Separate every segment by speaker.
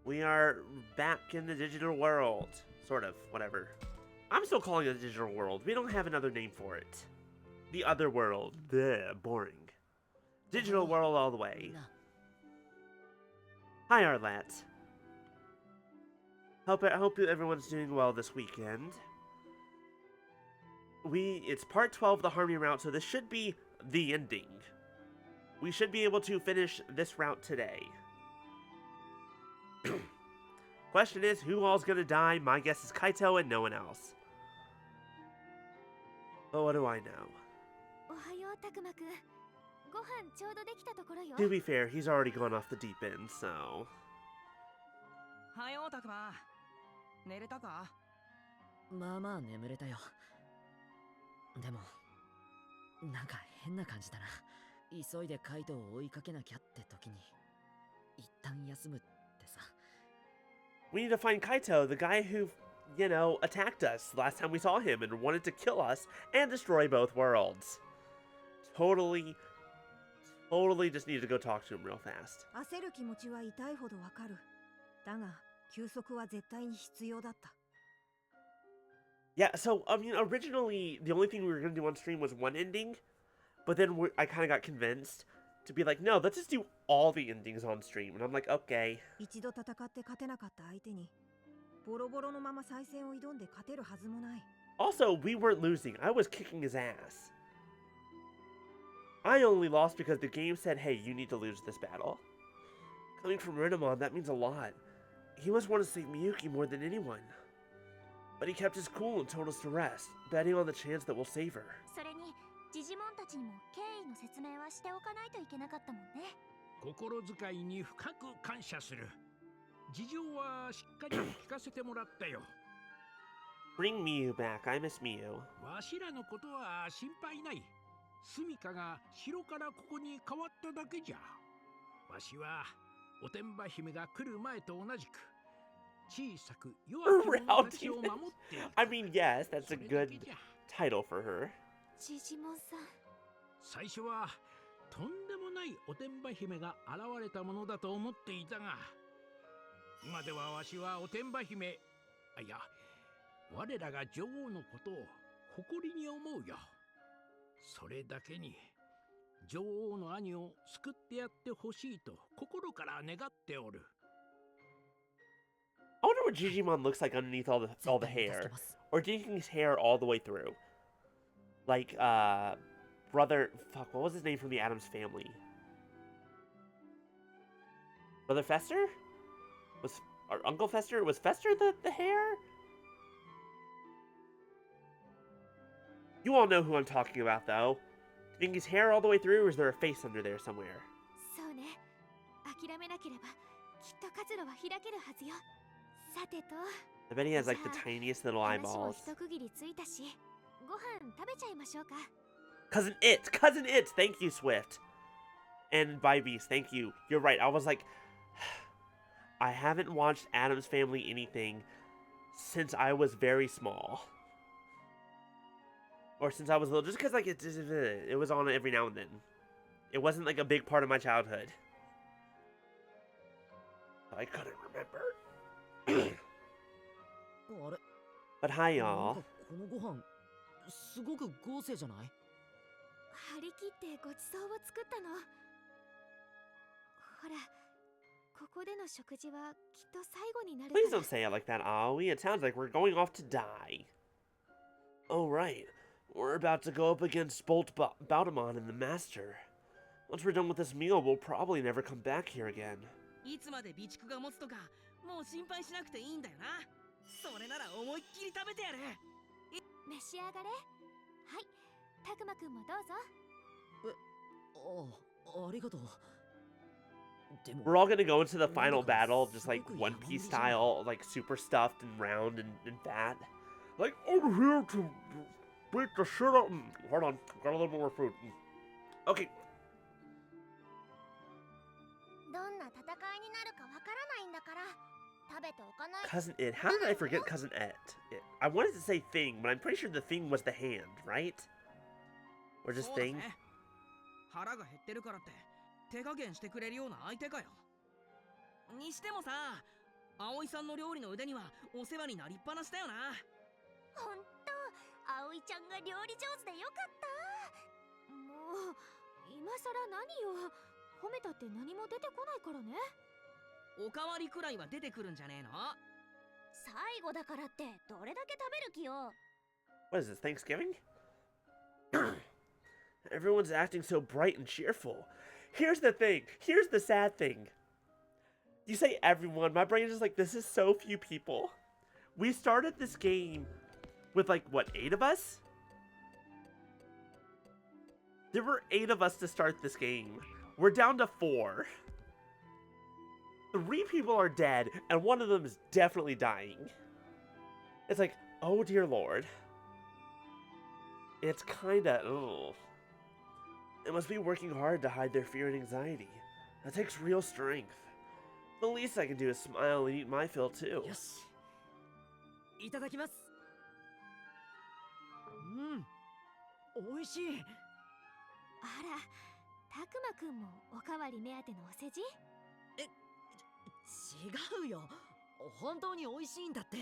Speaker 1: We are back in the digital world. Sort of, whatever. I'm still calling it the digital world. We don't have another name for it. The other world. Bleh, boring. Digital world all the way. Hi, Arlat. Hope everyone's doing well this weekend. It's part 12 of the Harmony route, so this should be the ending. We should be able to finish this route today. Question is, who all's gonna die? My guess is Kaito and no one else. But what do I know? To be fair, he's already gone off the deep end, so... We need to find Kaito, the guy who, attacked us last time we saw him and wanted to kill us and destroy both worlds. Totally just need to go talk to him real fast. Yeah, so, originally, the only thing we were going to do on stream was one ending, but then I kind of got convinced to be like, no, let's just do all the endings on stream. And I'm like, okay. Also, we weren't losing. I was kicking his ass. I only lost because the game said, hey, you need to lose this battle. Coming from Renamon, that means a lot. He must want to save Miyuki more than anyone. But he kept his cool and told us to rest, betting on the chance that we'll save her. Bring Miyu back. I miss Miyu. I mean, yes, that's a good title for her. I wonder what Digimon looks like underneath all the hair. Or do you think his hair all the way through? Like, brother... Fuck, what was his name from the Addams Family? Brother Fester? Or Uncle Fester? Was Fester the hair? You all know who I'm talking about, though. Do you think his hair all the way through, or is there a face under there somewhere? I bet he has like the tiniest little eyeballs. Cousin It! Thank you, Swift. And Bybeast, thank you. You're right, I was like... I haven't watched Addams Family anything since I was very small. Or since I was little, just because like it was on every now and then. It wasn't like a big part of my childhood. I couldn't remember. But hi, y'all. Please don't say it like that, Aoi. It sounds like we're going off to die. Oh, right. We're about to go up against Bautamon and the Master. Once we're done with this meal, we'll probably never come back here again. We're all gonna go into the final battle just like One Piece style, like super stuffed and round and fat. Like, I'm here to beat the shit out. Hold on, got a little more food. Okay. Cousin It. How did I forget Cousin It? I wanted to say Thing, but I'm pretty sure the Thing was the hand, right? Or just Thing?
Speaker 2: 葵さんの料理の腕にはお世話になりっぱなしだよな。
Speaker 3: ほんと、葵ちゃんが料理上手でよかった。もう今さら何よ、褒めたって何も出てこないからね。
Speaker 2: おかわりくらいは出てくるんじゃねえの？
Speaker 3: 最後だからってどれだけ食べる気よ。
Speaker 1: What is this, Thanksgiving? Everyone's acting so bright and cheerful. Here's the thing. Here's the sad thing. You say everyone, my brain is just like, this is so few people. We started this game with like, what, 8 of us? There were 8 of us to start this game. We're down to 4. 3 people are dead, and one of them is definitely dying. It's like, oh dear lord. It's kinda, ugh. They must be working hard to hide their fear and anxiety. That takes real strength. The least I can do is smile and eat my fill too.
Speaker 4: よし、いただきます。美味しい。
Speaker 3: あら、たくまくんもおかわり目当てのお世辞？
Speaker 4: 違うよ、本当に美味しいんだって。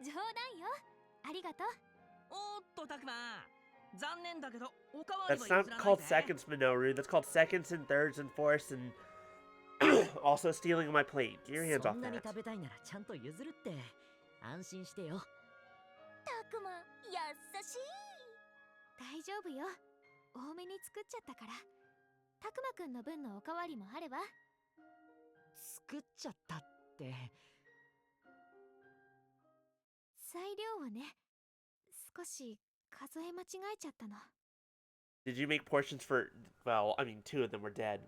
Speaker 3: 冗談よ。ありがとう。
Speaker 2: おーっとたくま、残念だけどおかわり
Speaker 1: That's
Speaker 2: は譲ら
Speaker 1: not
Speaker 2: ない
Speaker 1: called
Speaker 2: ぜ。
Speaker 1: seconds, Minoru. That's called seconds and thirds and fourths and also stealing my plate. Get your hands
Speaker 4: そ
Speaker 1: off
Speaker 4: んなに
Speaker 1: that.
Speaker 4: 食べたいならちゃんと譲るって。安心してよ。
Speaker 3: たくま、優しい。大丈夫よ。多めに作っちゃったから。たくまくんの分のおかわりもあれば。
Speaker 4: 作っちゃったって。
Speaker 3: 材料をね、少し数え間違えちゃったの。
Speaker 1: Did you make portions for... Well, I mean, 2 of them were dead.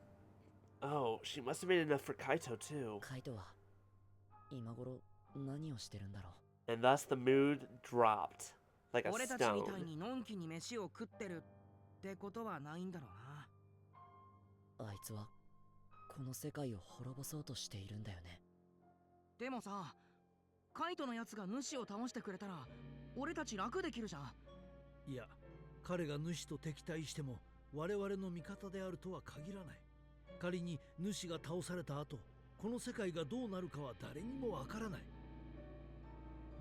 Speaker 1: Oh, she must have made enough for Kaito, too.
Speaker 4: カイトは今頃何をしてるんだろう。
Speaker 1: And thus the mood dropped. Like a
Speaker 2: 俺たちみたい
Speaker 1: stone.
Speaker 2: にのんきに飯を食ってるってことはないんだろうな。
Speaker 4: あいつはこの世界を滅ぼそうとしているんだよね。
Speaker 2: でもさ、カイトのやつが主を倒してくれたら俺たち楽できるじゃん。
Speaker 5: いや、彼が主と敵対しても我々の味方であるとは限らない。仮に主が倒された後、この世界がどうなるかは誰にもわからない。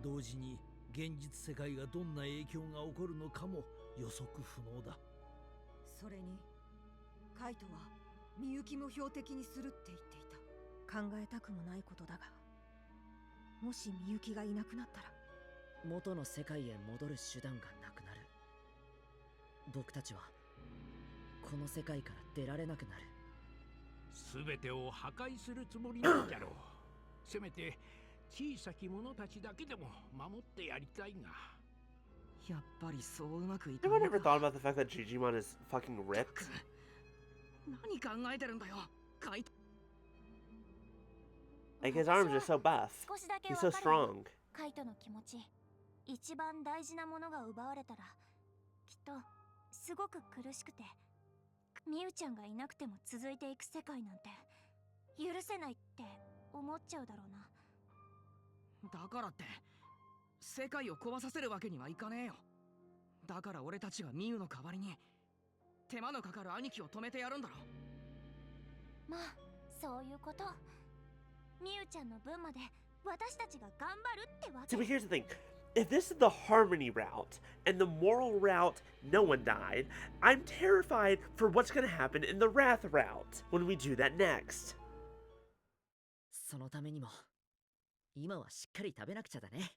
Speaker 5: 同時に現実世界がどんな影響が起こるのかも予測不能だ。
Speaker 6: それにカイトはみゆきも標的にするって言っていた。考えたくもないことだが、もしみゆきがいなくなったら
Speaker 4: 元の世界へ戻る手段がなくなる。僕たちはこの世界から出られなくなる。
Speaker 7: すべてを破壊するつもりなんじゃろう。せめて小さき者たちだけでも守ってやりたいが。
Speaker 2: やっぱりそううまくいか
Speaker 1: Anyone
Speaker 2: ない
Speaker 1: ever thought about the fact that Digimon is fucking ripped?
Speaker 2: 何考えてるんだよ、カイト。
Speaker 1: Like his arms are so buff.
Speaker 3: 少しだけ
Speaker 1: He's
Speaker 3: わ
Speaker 1: so
Speaker 3: かるよ。
Speaker 1: strong.
Speaker 3: カイトの気持ち。一番大事なものが奪われたら、きっとすごく苦しくて、みゆちゃんがいなくても続いていく世界なんて許せないって思っちゃうだろうな。
Speaker 2: だからって世界を壊させるわけにはいかねえよ。だから俺たちがミユの代わりに手間のかかる兄貴を止めてやるんだろ。
Speaker 3: まあそういうこと。みゆちゃんの分まで私たちが頑張るってわけ。
Speaker 1: See, but here's the thing. If this is the harmony route, and the moral route, no one died, I'm terrified for what's gonna happen in the wrath route when we do that next.
Speaker 4: そのためにも今はしっかり食べなくちゃだね。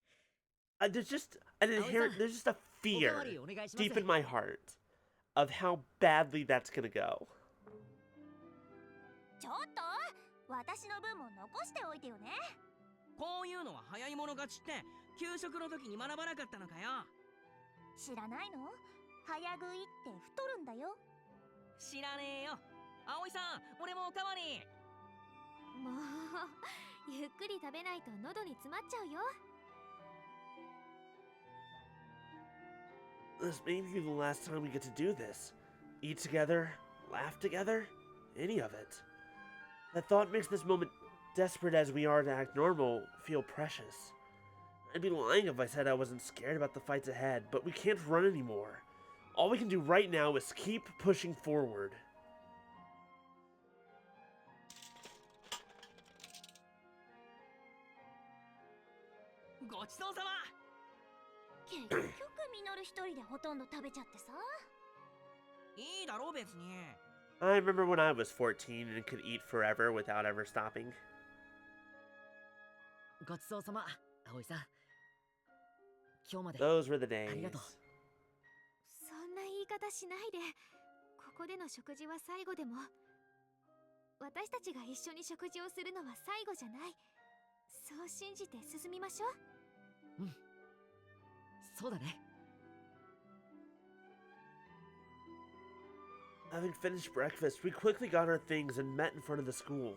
Speaker 1: There's just an inherent, there's just a fear deep in my heart of how badly that's gonna go.
Speaker 3: ちょっと私の分も残しておいてよね。
Speaker 2: こういうのは早い者勝ちって給食の時に学ばなかったのかよ。
Speaker 3: 知らないの？早食いって太るんだよ。
Speaker 2: 知らねえよ。葵さん、俺もおかわり。
Speaker 3: もうゆっくり食べないと喉に詰まっちゃうよ。
Speaker 1: This may be the last time we get to do this. Eat together, laugh together, any of it. That thought makes this moment, desperate as we are to act normal, feel precious. I'd be lying if I said I wasn't scared about the fights ahead, but we can't run anymore. All we can do right now is keep pushing forward.
Speaker 2: ごちそうさま。
Speaker 3: 結局ミノル一人でほとんど食べちゃってさ。
Speaker 2: いいだろ別に。
Speaker 1: I remember when I was 14 and could eat forever without ever stopping.
Speaker 4: ごちそうさま、葵さん。今日まで
Speaker 1: Those were the
Speaker 4: ありが
Speaker 1: days.
Speaker 4: とう。
Speaker 3: そんな言い方しないで。ここでの食事は最後でも。私たちが一緒に食事をするのは最後じゃない。そう信じて進みましょう。
Speaker 4: うん。そうだね。
Speaker 1: Having finished breakfast, we quickly got our things and met in front of the school.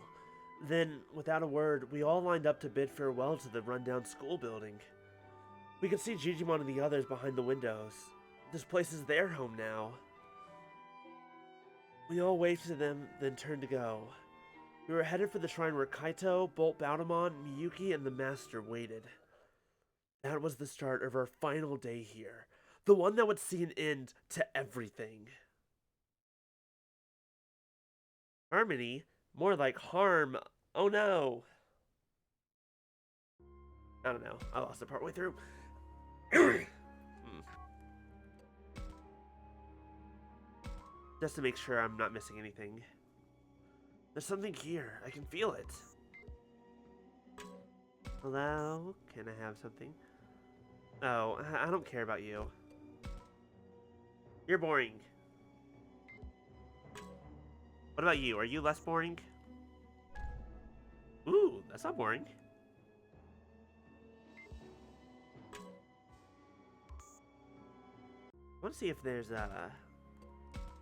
Speaker 1: Then, without a word, we all lined up to bid farewell to the rundown school building. We could see Digimon and the others behind the windows. This place is their home now. We all waved to them, then turned to go. We were headed for the shrine where Kaito, Bolt Bautamon, Miyuki, and the Master waited. That was the start of our final day here. The one that would see an end to everything. Harmony? More like harm. Oh no. I don't know. I lost it partway through. Just to make sure I'm not missing anything. There's something here. I can feel it. Hello? Can I have something? Oh, I don't care about you. You're boring. What about you? Are you less boring? Ooh, that's not boring. I want to see if there's I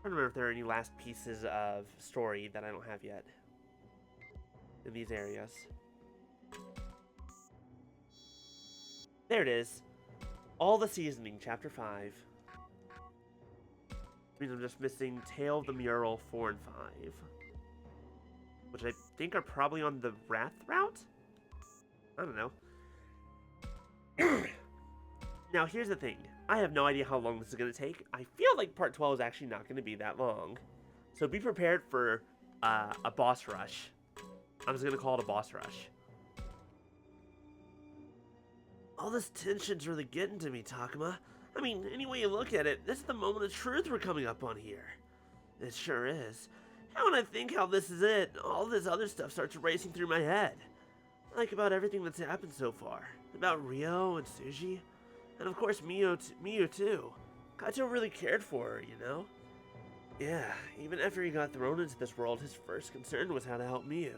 Speaker 1: don't remember if there are any last pieces of story that I don't have yet in these areas. There it is. All the Seasoning, Chapter 5. Means I'm just missing Tale of the Mural 4 and 5. Which I think are probably on the Wrath route? I don't know. Now, here's the thing. I have no idea how long this is going to take. I feel like Part 12 is actually not going to be that long. So be prepared for a boss rush. I'm just going to call it a boss rush. All this tension's really getting to me, Takuma. I mean, any way you look at it, this is the moment of truth we're coming up on here. It sure is. And when I think how this is it, all this other stuff starts racing through my head. Like about everything that's happened so far. About Ryo and Suji. And of course Miyu too. Kaito really cared for her, you know? Yeah, even after he got thrown into this world, his first concern was how to help Miyu.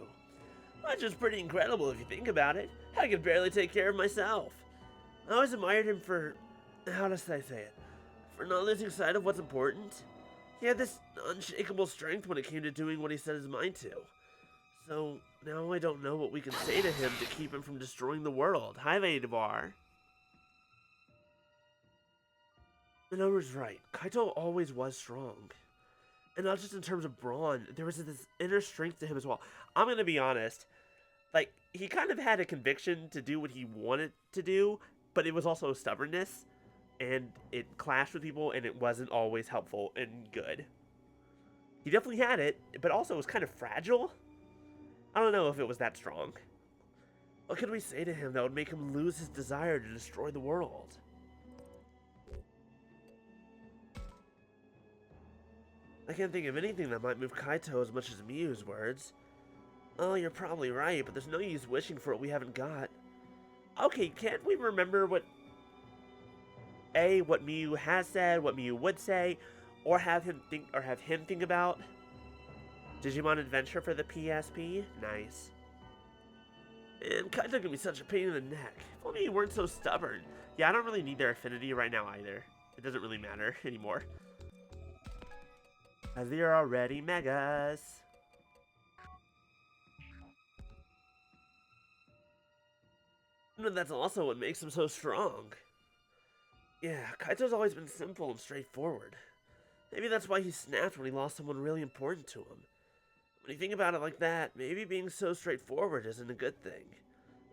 Speaker 1: Which is pretty incredible if you think about it. I could barely take care of myself. I always admired him for... how does I say it? For not losing sight of what's important. He had this unshakable strength when it came to doing what he set his mind to. So, now I don't know what we can say to him to keep him from destroying the world. Hi, Vadivar. Minoru's right. Kaito always was strong. And not just in terms of brawn, there was this inner strength to him as well. I'm gonna be honest. Like, he kind of had a conviction to do what he wanted to do, but it was also stubbornness. And it clashed with people, and it wasn't always helpful and good. He definitely had it, but also it was kind of fragile. I don't know if it was that strong. What could we say to him that would make him lose his desire to destroy the world? I can't think of anything that might move Kaito as much as Miyu's words. Oh, you're probably right, but there's no use wishing for what we haven't got. Okay, can't we remember what Miyu has said, what Miyu would say, or have him think about Digimon Adventure for the PSP? Nice. And Kaito can be such a pain in the neck. If only he weren't so stubborn. Yeah, I don't really need their affinity right now either. It doesn't really matter anymore. As they're already megas. And that's also what makes him so strong. Yeah, Kaito's always been simple and straightforward. Maybe that's why he snapped when he lost someone really important to him. When you think about it like that, maybe being so straightforward isn't a good thing.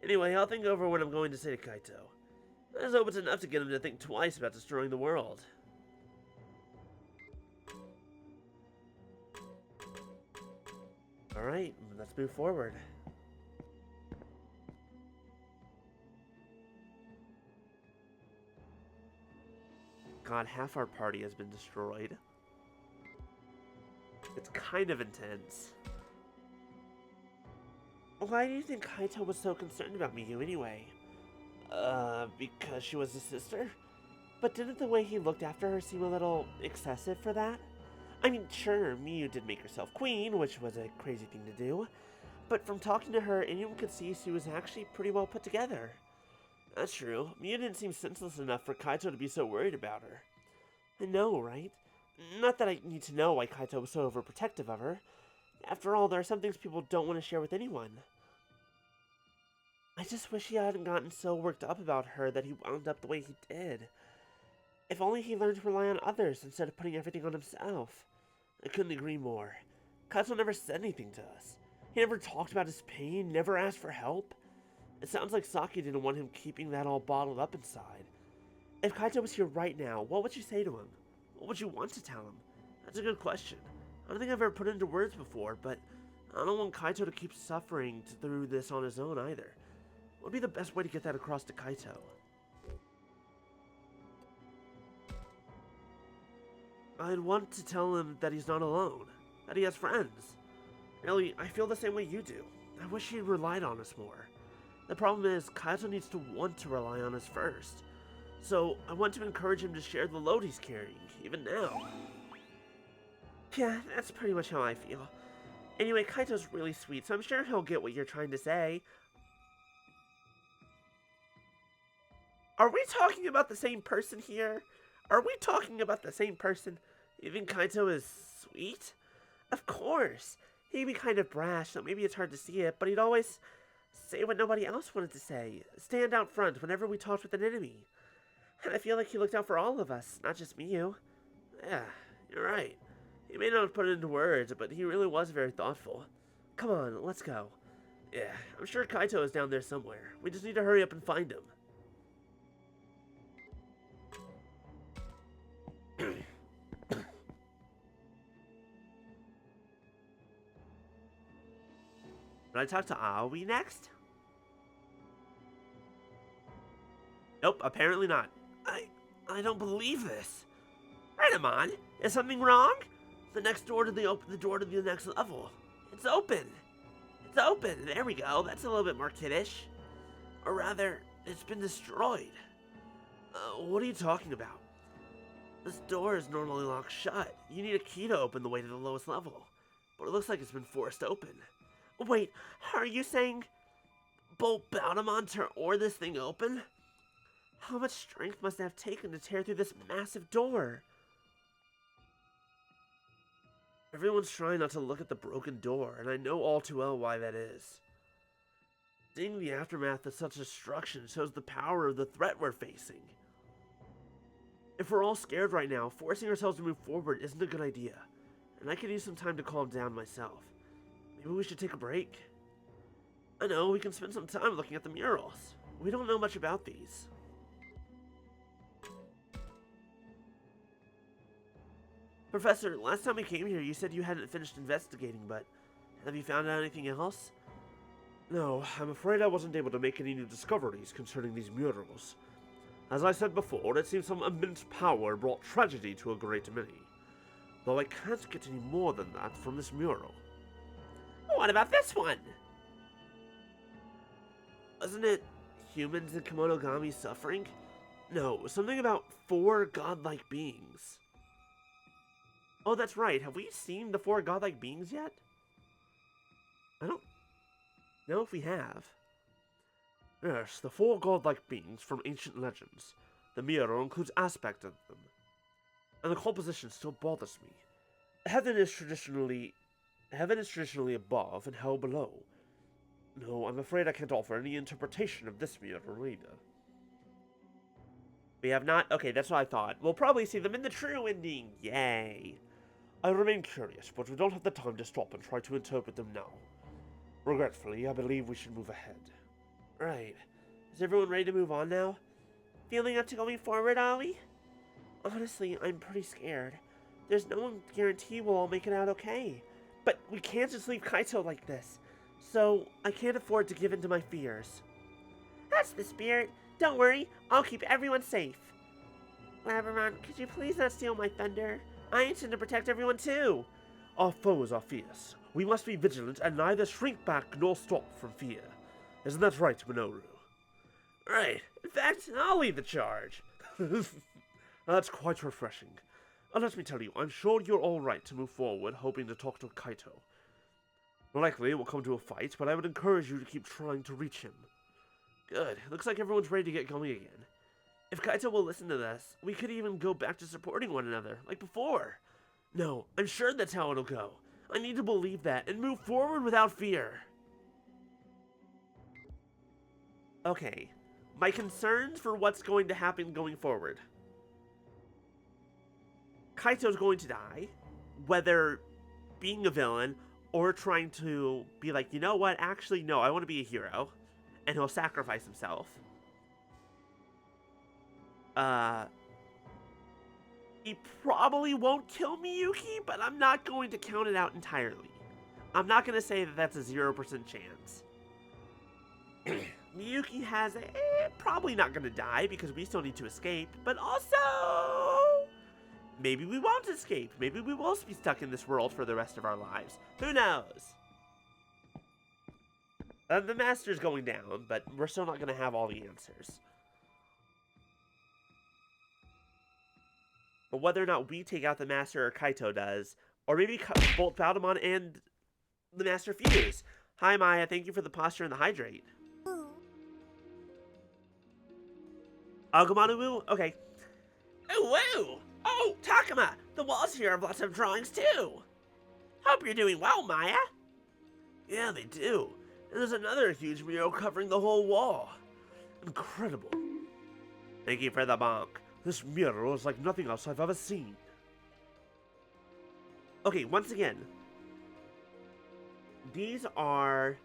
Speaker 1: Anyway, I'll think over what I'm going to say to Kaito. I just hope it's enough to get him to think twice about destroying the world. Alright, let's move forward. god, half our party has been destroyed. It's kind of intense. Why do you think Kaito was so concerned about Miyu anyway? Because she was his sister? But didn't the way he looked after her seem a little excessive for that? I mean, sure, Miyu did make herself queen, which was a crazy thing to do. But from talking to her, anyone could see she was actually pretty well put together. That's true. Miyu didn't seem senseless enough for Kaito to be so worried about her. I know, right? Not that I need to know why Kaito was so overprotective of her. After all, there are some things people don't want to share with anyone. I just wish he hadn't gotten so worked up about her that he wound up the way he did. If only he learned to rely on others instead of putting everything on himself. I couldn't agree more. Kaito never said anything to us. He never talked about his pain, never asked for help. It sounds like Saki didn't want him keeping that all bottled up inside. If Kaito was here right now, what would you say to him? What would you want to tell him? That's a good question. I don't think I've ever put it into words before, but I don't want Kaito to keep suffering through this on his own either. What would be the best way to get that across to Kaito? I'd want to tell him that he's not alone, that he has friends. Really, I feel the same way you do. I wish he'd relied on us more. The problem is, Kaito needs to want to rely on us first. So, I want to encourage him to share the load he's carrying, even now. Yeah, that's pretty much how I feel. Anyway, Kaito's really sweet, so I'm sure he'll get what you're trying to say. Are we talking about the same person here? Are we talking about the same person? You think Kaito is sweet? Of course. He'd be kind of brash, so maybe it's hard to see it, but he'd always say what nobody else wanted to say. Stand out front whenever we talked with an enemy. And I feel like he looked out for all of us, not just Miyu. Yeah, you're right. He may not have put it into words, but he really was very thoughtful. Come on, let's go. Yeah, I'm sure Kaito is down there somewhere. We just need to hurry up and find him. Should I talk to Aoi next? Nope, apparently not. I don't believe this. Renamon, is something wrong? The next door to the door to the next level. It's open. It's open. There we go. That's a little bit more kiddish. Or rather, it's been destroyed. What are you talking about? This door is normally locked shut. You need a key to open the way to the lowest level. But it looks like it's been forced open. Wait, are you saying Bolt Bautamon tore this thing open? How much strength must it have taken to tear through this massive door? Everyone's trying not to look at the broken door, and I know all too well why that is. Seeing the aftermath of such destruction shows the power of the threat we're facing. If we're all scared right now, forcing ourselves to move forward isn't a good idea, and I could use some time to calm down myself. Maybe we should take a break. I know, we can spend some time looking at the murals. We don't know much about these. Professor, last time we came here, you said you hadn't finished investigating, but have you found out anything else? No, I'm afraid I wasn't able to make any new discoveries concerning these murals. As I said before, it seems some immense power brought tragedy to a great many. Though I can't get any more than that from this mural. What about this one? Wasn't it humans in Kemonogami suffering? No, something about 4 godlike beings. Oh, that's right. Have we seen the 4 godlike beings yet? I don't know if we have. Yes, the 4 godlike beings from ancient legends. The mural includes aspects of them. And the composition still bothers me. Heaven is traditionally above and hell below. No, I'm afraid I can't offer any interpretation of this mural either. We have not? Okay, that's what I thought. We'll probably see them in the true ending. Yay. I remain curious, but we don't have the time to stop and try to interpret them now. Regretfully, I believe we should move ahead. Right. Is everyone ready to move on now? Feeling up to going forward, Aoi? Honestly, I'm pretty scared. There's no guarantee we'll all make it out okay. But we can't just leave Kaito like this. So, I can't afford to give in to my fears. That's the spirit. Don't worry, I'll keep everyone safe. Labramon, could you please not steal my thunder? I intend to protect everyone too. Our foes are fierce. We must be vigilant and neither shrink back nor stop from fear. Isn't that right, Minoru? Right. In fact, I'll lead the charge. That's quite refreshing. Let me tell you, I'm sure you're all right to move forward, hoping to talk to Kaito. Likely it will come to a fight, but I would encourage you to keep trying to reach him. Good. Looks like everyone's ready to get going again. If Kaito will listen to this, we could even go back to supporting one another, like before. No, I'm sure that's how it'll go. I need to believe that and move forward without fear. Okay. My concerns for what's going to happen going forward. Kaito's going to die, whether being a villain or trying to be like, you know what, actually, no, I want to be a hero, and he'll sacrifice himself. He probably won't kill Miyuki, but I'm not going to count it out entirely. I'm not going to say that that's a 0% chance. Miyuki has probably not going to die because we still need to escape, but also maybe we won't escape. Maybe we will be stuck in this world for the rest of our lives. Who knows? The Master's going down, but we're still not going to have all the answers. But whether or not we take out the Master or Kaito does, or maybe both Baldemon and the Master fuse. Hi Maya, thank you for the posture and the hydrate. Agumanu? Okay. Ooh, woo! Oh, Takuma! The walls here have lots of drawings too! Hope you're doing well, Maya! Yeah, they do. And there's another huge mural covering the whole wall. Incredible. Thank you for the bonk. This mural is like nothing else I've ever seen. Okay, once again. These are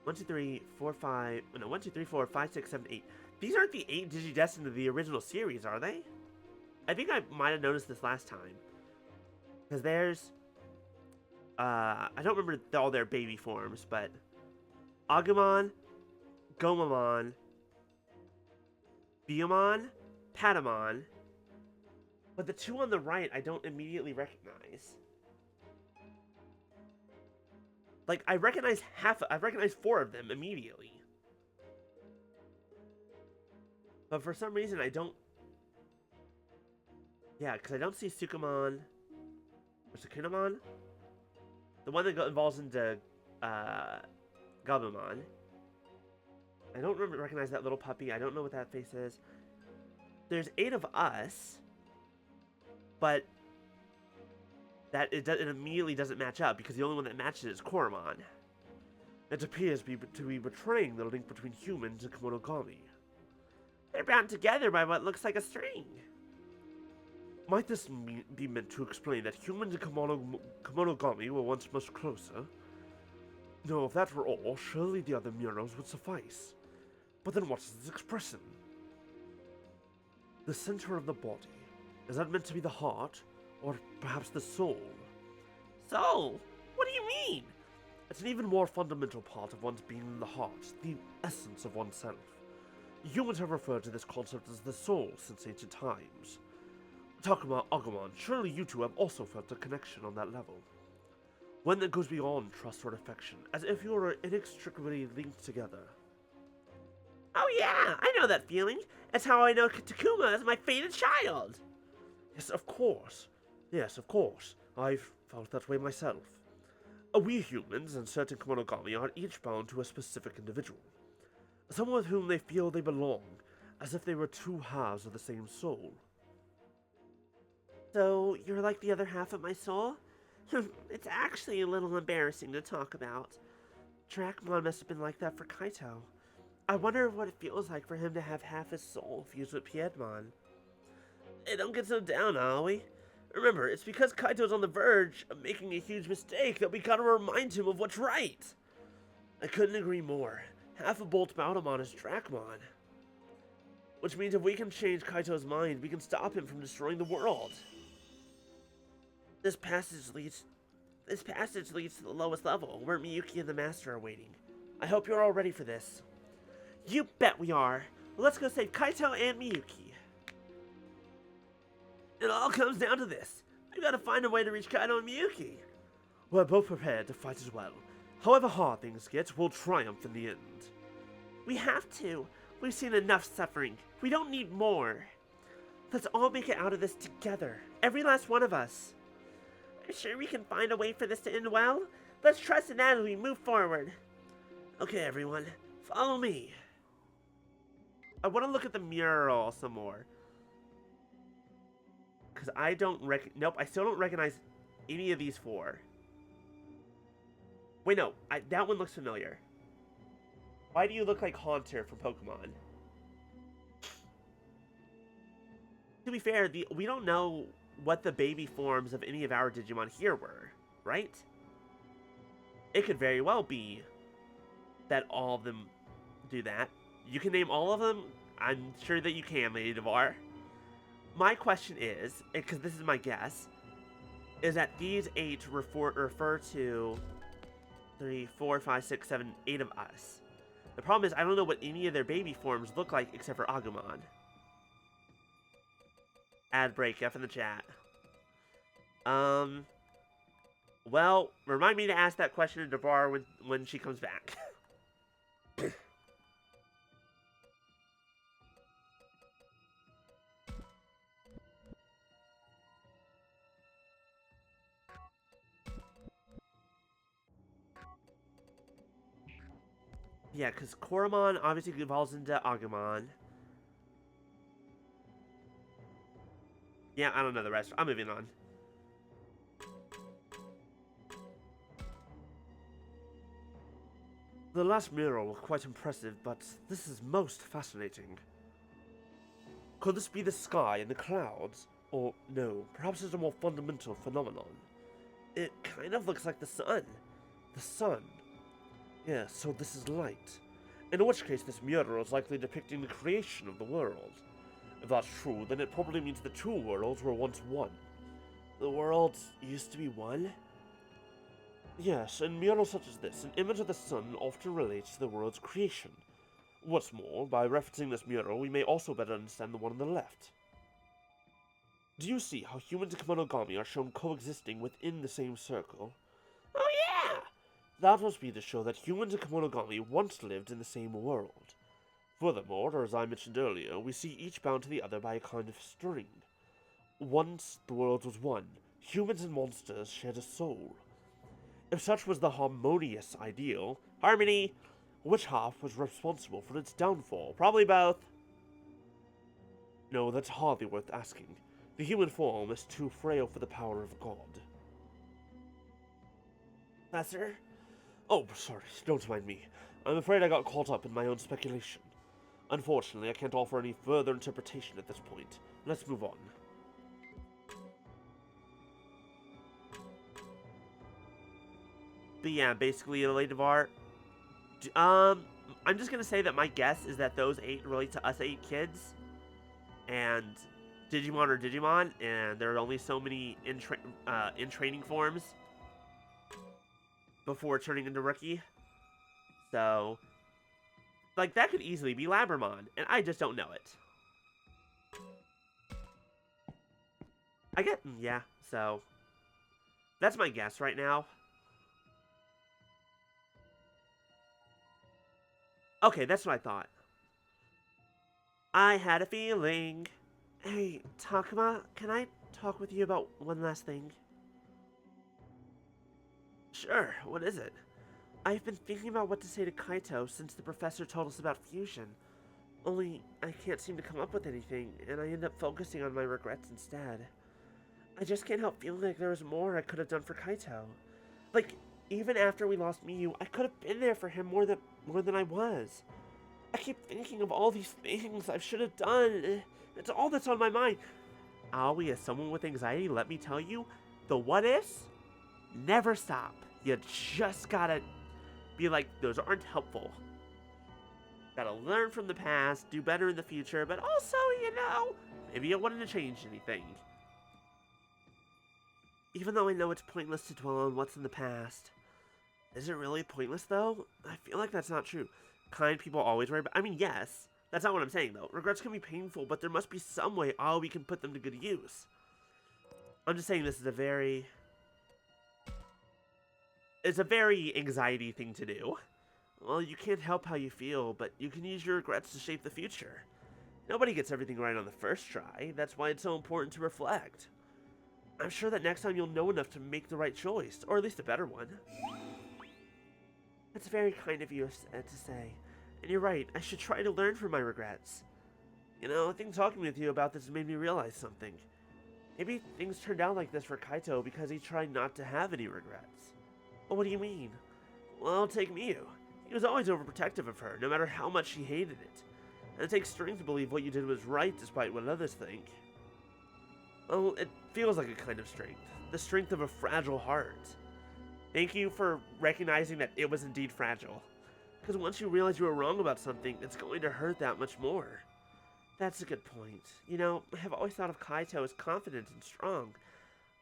Speaker 1: 1, 2, 3, 4, 5. No, 1, 2, 3, 4, 5, 6, 7, 8. These aren't the 8 Digidestined of the original series, are they? I think I might have noticed this last time. Because there's... I don't remember all their baby forms, but... Agumon, Gomamon, Biyomon, Patamon. But the two on the right, I don't immediately recognize. Like, I recognize 4 of them immediately. But for some reason, I don't... Yeah, because I don't see Sukamon or Sukunamon. The one that evolves into Gabumon. I don't recognize that little puppy. I don't know what that face is. There's 8 of us. But that it immediately doesn't match up because the only one that matches is Koromon. It appears to be betraying the link between humans and Kemonogami. They're bound together by what looks like a string. Might this be meant to explain that humans and Kemonogami were once much closer? No, if that were all, surely the other murals would suffice. But then what is this expression? The center of the body. Is that meant to be the heart? Or perhaps the soul? Soul? What do you mean? It's an even more fundamental part of one's being than the heart, the essence of oneself. Humans have referred to this concept as the soul since ancient times. Takuma, Agumon, surely you two have also felt a connection on that level. One that goes beyond trust or affection, as if you were inextricably linked together. Oh yeah, I know that feeling. It's how I know Takuma is my fated child. Yes, of course. Yes, of course. I've felt that way myself. We humans and certain Kemonogami are each bound to a specific individual. Someone with whom they feel they belong, as if they were two halves of the same soul. So, you're like the other half of my soul? It's actually a little embarrassing to talk about. Dracmon must have been like that for Kaito. I wonder what it feels like for him to have half his soul fused with Piedmon. Hey, don't get so down, Aoi. Remember, it's because Kaito's on the verge of making a huge mistake that we gotta remind him of what's right. I couldn't agree more. Half of Bolt Baldemon is Dracmon. Which means if we can change Kaito's mind, we can stop him from destroying the world. This passage leads to the lowest level, where Miyuki and the Master are waiting. I hope you're all ready for this. You bet we are. Well, let's go save Kaito and Miyuki. It all comes down to this. We gotta find a way to reach Kaito and Miyuki. We're both prepared to fight as well. However hard things get, we'll triumph in the end. We have to. We've seen enough suffering. We don't need more. Let's all make it out of this together. Every last one of us. I'm sure we can find a way for this to end well. Let's trust in that as we move forward. Okay, everyone. Follow me. I want to look at the mural some more. Because I don't nope, I still don't recognize any of these four. Wait, no. That one looks familiar. Why do you look like Haunter from Pokemon? To be fair, we don't know what the baby forms of any of our Digimon here were, right? It could very well be that all of them do that. You can name all of them. I'm sure that you can, Lady Devar. My question is, because this is my guess, is that these 8 refer to 3, 4, 5, 6, 7, 8 of us. The problem is I don't know what any of their baby forms look like except for Agumon. Ad break F in the chat. Well, remind me to ask that question to Devar when she comes back. Yeah, because Koromon obviously evolves into Agumon. Yeah, I don't know the rest. I'm moving on. The last mural was quite impressive, but this is most fascinating. Could this be the sky and the clouds? Or no, perhaps it's a more fundamental phenomenon. It kind of looks like the sun. The sun. Yeah, so this is light. In which case this mural is likely depicting the creation of the world. If that's true, then it probably means the two worlds were once one. The worlds used to be one? Yes, in murals such as this, an image of the sun often relates to the world's creation. What's more, by referencing this mural, we may also better understand the one on the left. Do you see how humans and Kemonogami are shown coexisting within the same circle? Oh yeah! That must be to show that humans and Kemonogami once lived in the same world. Furthermore, as I mentioned earlier, we see each bound to the other by a kind of string. Once the world was one, humans and monsters shared a soul. If such was the harmonious ideal, harmony, which half was responsible for its downfall? Probably both. No, that's hardly worth asking. The human form is too frail for the power of God. Professor? Oh, sorry, don't mind me. I'm afraid I got caught up in my own speculation. Unfortunately, I can't offer any further interpretation at this point. Let's move on. But yeah, basically, the Lady Devar. I'm just gonna say that my guess is that those 8 relate to us 8 kids, and Digimon are Digimon, and there are only so many in training forms before turning into Rookie. So, like, that could easily be Labramon, and I just don't know it. Yeah, so that's my guess right now. Okay, that's what I thought. I had a feeling. Hey, Takuma, can I talk with you about one last thing? Sure, what is it? I've been thinking about what to say to Kaito since the professor told us about fusion. Only, I can't seem to come up with anything, and I end up focusing on my regrets instead. I just can't help feeling like there was more I could have done for Kaito. Like, even after we lost Miyu, I could have been there for him more than I was. I keep thinking of all these things I should have done. It's all that's on my mind. Aoi, as someone with anxiety, let me tell you, the what-ifs never stop. You just gotta be like, those aren't helpful. Gotta learn from the past, do better in the future, but also, you know, maybe you wouldn't have changed anything. Even though I know it's pointless to dwell on what's in the past. Is it really pointless, though? I feel like that's not true. Kind people always worry about... I mean, yes. That's not what I'm saying, though. Regrets can be painful, but there must be some way Aoi can put them to good use. I'm just saying this is a very... It's a very anxiety thing to do. Well, you can't help how you feel, but you can use your regrets to shape the future. Nobody gets everything right on the first try. That's why it's so important to reflect. I'm sure that next time you'll know enough to make the right choice, or at least a better one. That's very kind of you to say. And you're right, I should try to learn from my regrets. You know, I think talking with you about this has made me realize something. Maybe things turned out like this for Kaito because he tried not to have any regrets. Well, what do you mean? Well, take Miyu. He was always overprotective of her, no matter how much she hated it. And it takes strength to believe what you did was right despite what others think. Well, it feels like a kind of strength. The strength of a fragile heart. Thank you for recognizing that it was indeed fragile. Because once you realize you were wrong about something, it's going to hurt that much more. That's a good point. You know, I have always thought of Kaito as confident and strong.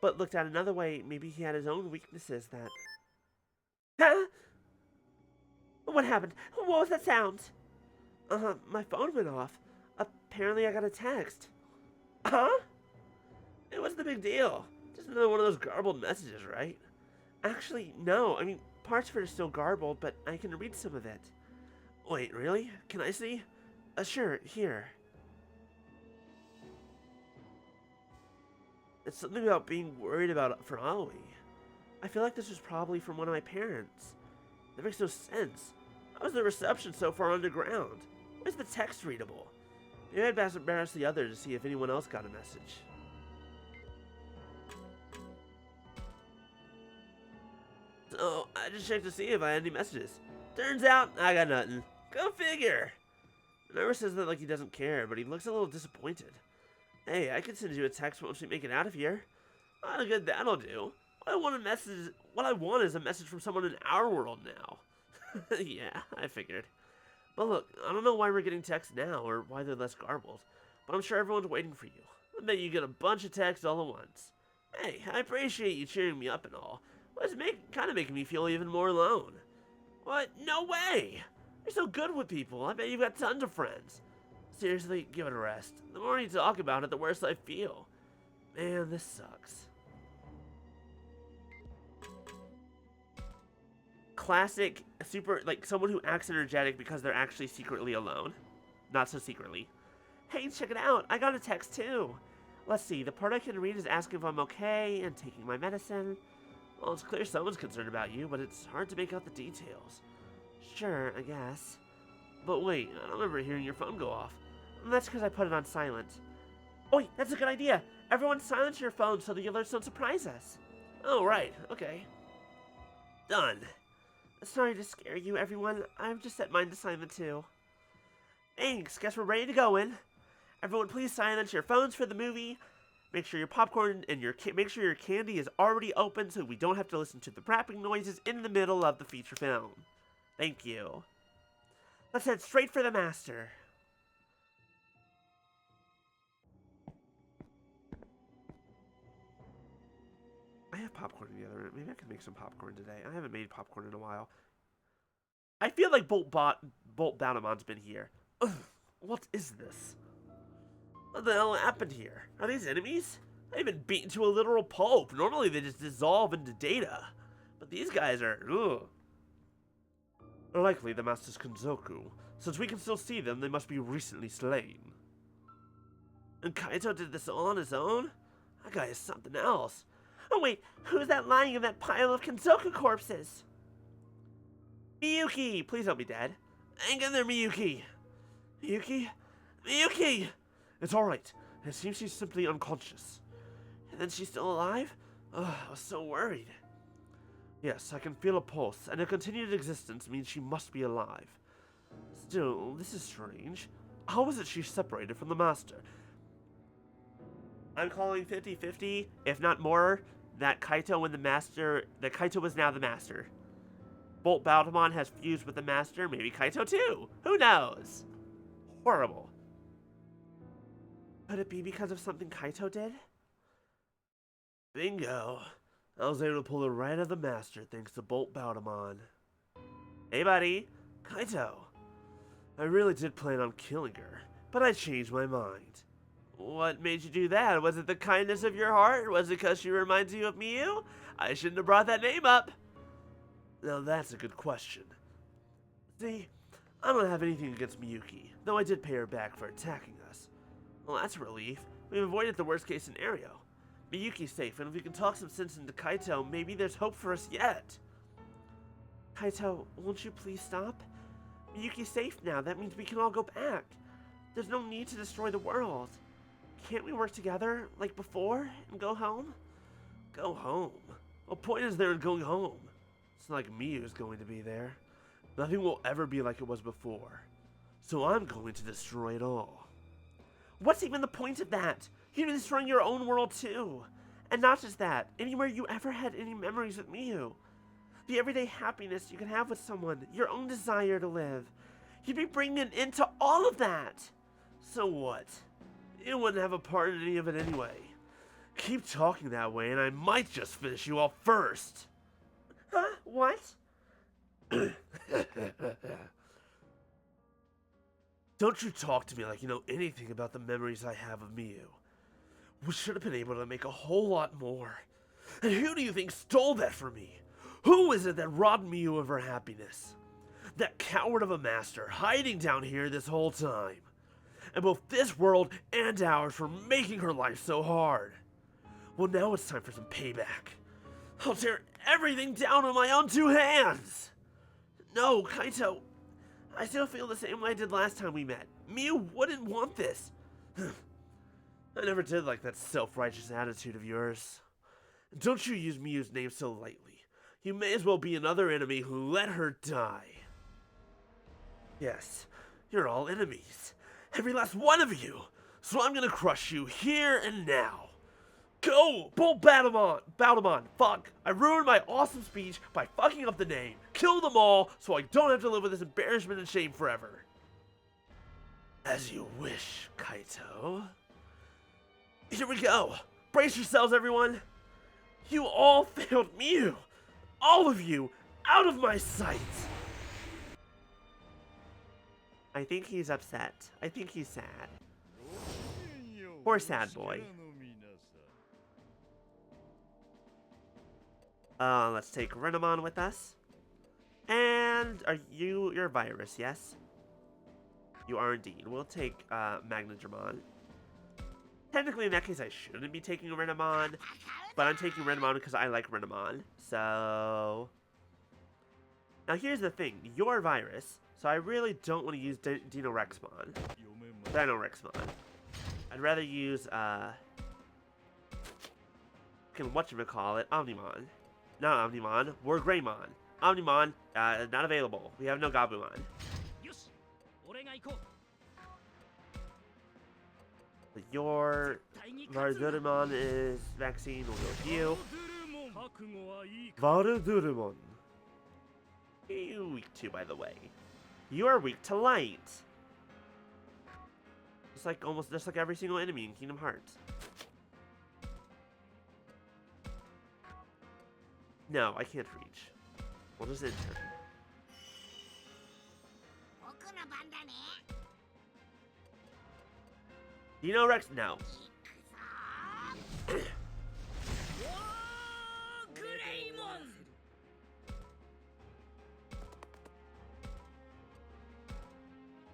Speaker 1: But looked at another way, maybe he had his own weaknesses that... Huh? What happened? What was that sound? My phone went off. Apparently I got a text. Huh? It wasn't a big deal. Just another one of those garbled messages, right? Actually, no. I mean, parts of it are still garbled, but I can read some of it. Wait, really? Can I see? Sure, here. It's something about being worried about for Aoi. I feel like this was probably from one of my parents. That makes no sense. How is the reception so far underground? Why is the text readable? Maybe I'd best embarrass the others to see if anyone else got a message. So, I just checked to see if I had any messages. Turns out, I got nothing. Go figure! Nerva says that like he doesn't care, but he looks a little disappointed. Hey, I could send you a text once we make it out of here. How good that'll do. What I want is a message from someone in our world now. Yeah, I figured. But look, I don't know why we're getting texts now, or why they're less garbled, but I'm sure everyone's waiting for you. I bet you get a bunch of texts all at once. Hey, I appreciate you cheering me up and all, but it's kind of making me feel even more alone. What? No way! You're so good with people, I bet you've got tons of friends. Seriously, give it a rest. The more you talk about it, the worse I feel. Man, this sucks. Classic, super, like, someone who acts energetic because they're actually secretly alone. Not so secretly. Hey, check it out, I got a text too. Let's see, the part I can read is asking if I'm okay and taking my medicine. Well, it's clear someone's concerned about you, but it's hard to make out the details. Sure, I guess. But wait, I don't remember hearing your phone go off. That's because I put it on silent. Oh, wait, that's a good idea. Everyone silence your phone so the alerts don't surprise us. Oh, right, okay. Done. Sorry to scare you, everyone. I've just set mine to silent too. Thanks, guess we're ready to go in. Everyone, please silence your phones for the movie. Make sure your popcorn and make sure your candy is already open so we don't have to listen to the rapping noises in the middle of the feature film. Thank you. Let's head straight for the master. I have popcorn in the other room. Maybe I can make some popcorn today. I haven't made popcorn in a while. I feel like Bolt Baudamon's been here. Ugh, what is this? What the hell happened here? Are these enemies? They've been beaten to a literal pulp. Normally they just dissolve into data. But these guys are, ugh. Likely the Master's Kenzoku. Since we can still see them, they must be recently slain. And Kaito did this all on his own? That guy is something else. Oh wait, who's that lying in that pile of Kenzoku corpses? Miyuki! Please don't be dead. Hang in there, Miyuki! Miyuki? Miyuki! It's alright. It seems she's simply unconscious. And then she's still alive? Ugh, I was so worried. Yes, I can feel a pulse, and her continued existence means she must be alive. Still, this is strange. How is it she's separated from the Master? I'm calling 50-50, if not more, that Kaito was now the Master. Bolt Bautamon has fused with the Master, maybe Kaito too. Who knows? Horrible. Could it be because of something Kaito did? Bingo. I was able to pull her right out of the Master thanks to Bolt Bautamon. Hey buddy, Kaito. I really did plan on killing her, but I changed my mind. What made you do that? Was it the kindness of your heart? Was it because she reminds you of Miu? I shouldn't have brought that name up. Now that's a good question. See, I don't have anything against Miyuki, though I did pay her back for attacking us. Well, that's a relief. We've avoided the worst case scenario. Miyuki's safe, and if we can talk some sense into Kaito, maybe there's hope for us yet. Kaito, won't you please stop? Miyuki's safe now. That means we can all go back. There's no need to destroy the world. Can't we work together, like before, and go home? Go home? What point is there in going home? It's not like Miu's going to be there. Nothing will ever be like it was before. So I'm going to destroy it all. What's even the point of that? You've been destroying your own world too. And not just that, anywhere you ever had any memories with Miu. The everyday happiness you can have with someone, your own desire to live. You'd be bringing an end to all of that. So what? You wouldn't have a part in any of it anyway. Keep talking that way and I might just finish you off first. Huh? What? Don't you talk to me like you know anything about the memories I have of Miu. We should have been able to make a whole lot more. And who do you think stole that from me? Who is it that robbed Miu of her happiness? That coward of a master hiding down here this whole time. And both this world and ours for making her life so hard. Well, now it's time for some payback. I'll tear everything down with my own two hands. No, Kaito. I still feel the same way I did last time we met. Miu wouldn't want this. I never did like that self-righteous attitude of yours. Don't you use Miu's name so lightly. You may as well be another enemy who let her die. Yes, you're all enemies. Every last one of you. So I'm gonna crush you here and now. Go! Bull Battlemon! Fuck! I ruined my awesome speech by fucking up the name. Kill them all so I don't have to live with this embarrassment and shame forever. As you wish, Kaito. Here we go. Brace yourselves, everyone. You all failed Miu. All of you, out of my sight. I think he's upset. I think he's sad. Poor sad boy. Let's take Renamon with us. And you're Virus, yes? You are indeed. We'll take Magnadramon. Technically, in that case, I shouldn't be taking Renamon, but I'm taking Renamon because I like Renamon. So now here's the thing: you're Virus, so I really don't want to use Dino Rexmon. I'd rather use whatchamacallit, Omnimon. Not Omnimon, we're Greymon. Omnimon, not available. We have no Gabumon. Your Vardurumon is vaccine. We'll go with you. Vardurumon. You weak to, by the way. You are weak to light. Just like every single enemy in Kingdom Hearts. No, I can't reach. We'll just enter. Dino Rex? No.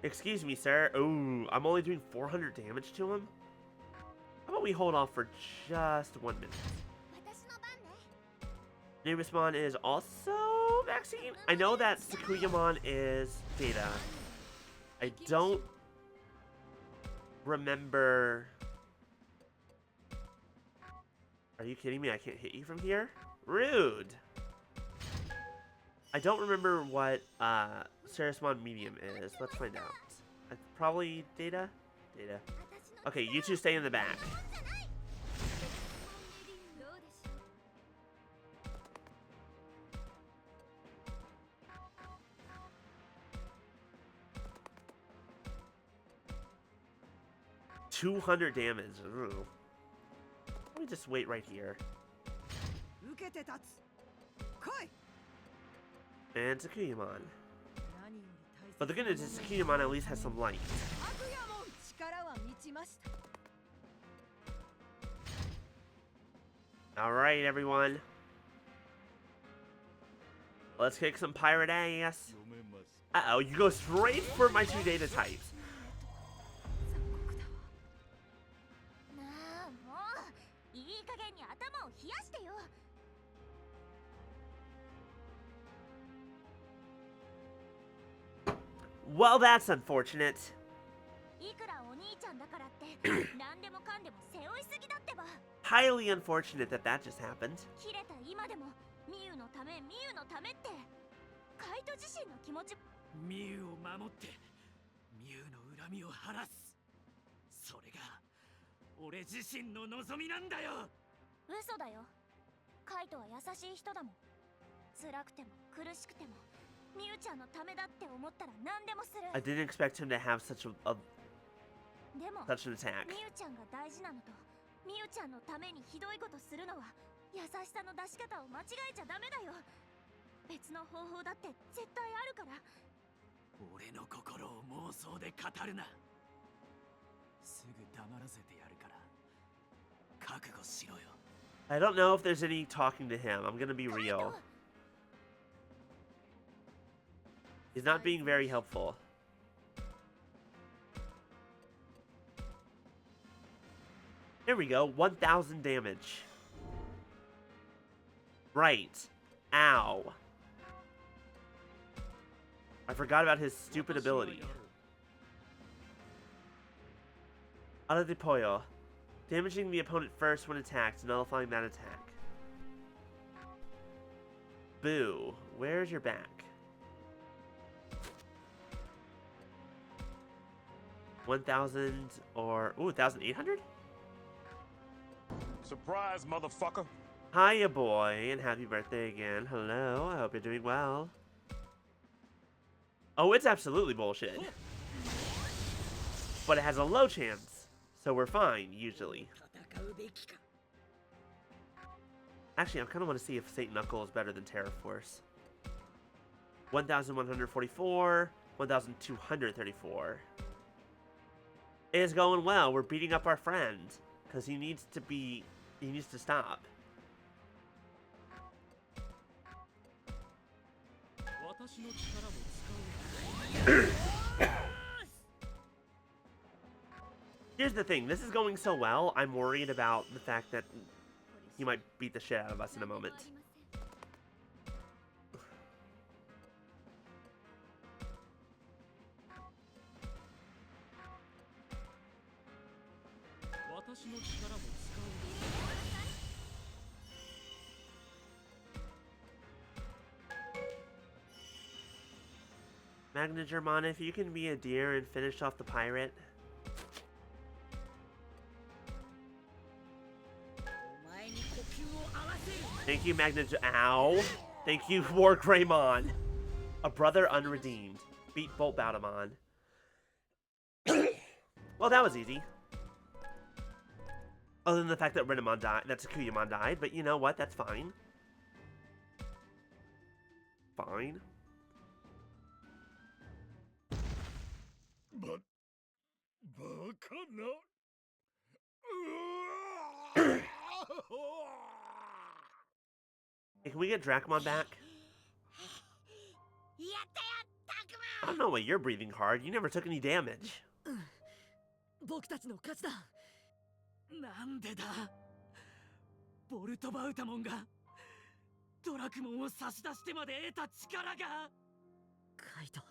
Speaker 1: Excuse me, sir. Ooh, I'm only doing 400 damage to him? How about we hold off for just 1 minute? Nubismon is also vaccine? I know that Sakuyamon is Data. I don't remember... Are you kidding me? I can't hit you from here? Rude! I don't remember what Ceresmon Medium is. Let's find out. Probably Data? Data. Okay, you two stay in the back. $200 damage. Ooh. Let me just wait right here. And Sakuyamon. But the good news is Sakuyamon at least has some light. Alright, everyone. Let's kick some pirate ass. Uh-oh, you go straight for my 2 data types.
Speaker 3: なあもういい加減に頭を冷やしてよ。
Speaker 1: Well, that's unfortunate.
Speaker 3: いくらお兄ちゃんだからって何でもかんでも背負いすぎだってば。
Speaker 1: Highly unfortunate that that just happened.
Speaker 3: 切れた今でもミユのためミユのためってカイト自身の気持ち。
Speaker 8: ミユを守ってミユの恨みを晴らす。それが俺自身の望みなんだよ。
Speaker 3: 嘘だよ。カイトは優しい人だもん。辛くても苦しくてもミユちゃんのためだって思ったら何でもする。
Speaker 1: I didn't expect him to have such an attack.
Speaker 3: ミユちゃんが大事なのとミユちゃんのためにひどいことするのは優しさの出し方を間違えちゃダメだよ。別の方法だって絶対あるから。
Speaker 8: 俺の心を妄想で語るな。すぐ黙らせてやるから覚悟しろよ。
Speaker 1: I don't know if there's any talking to him. I'm gonna be real. He's not being very helpful. There we go. 1,000 damage. Right. Ow. I forgot about his stupid ability. Ala de Pollo. Damaging the opponent first when attacked, nullifying that attack. Boo. Where's your back? 1,000 or... Ooh, 1,800?
Speaker 9: Surprise, motherfucker.
Speaker 1: Hiya, boy, and happy birthday again. Hello, I hope you're doing well. Oh, it's absolutely bullshit. But it has a low chance, so we're fine, usually. Actually, I kind of want to see if Saint Knuckle is better than Terra Force. 1,144, 1,234. It's going well. We're beating up our friend because he needs to stop. Here's the thing, this is going so well, I'm worried about the fact that he might beat the shit out of us in a moment. Magna Germana, if you can be a deer and finish off the pirate. Thank you, Magna. Ow! Thank you, War Greymon. A brother unredeemed. Beat Bolt Bautamon. Well, that was easy. Other than the fact that Renamon died, that Takuyamon died, but you know what? That's fine. Fine.
Speaker 9: But...
Speaker 1: Hey, can we get Dracmon back? I don't know why you're breathing hard. You never took any damage.
Speaker 8: 僕たちの勝ちだ。なんでだ。ボルトバウタモンがドラクモンを差し出してまで得た力が。カイト、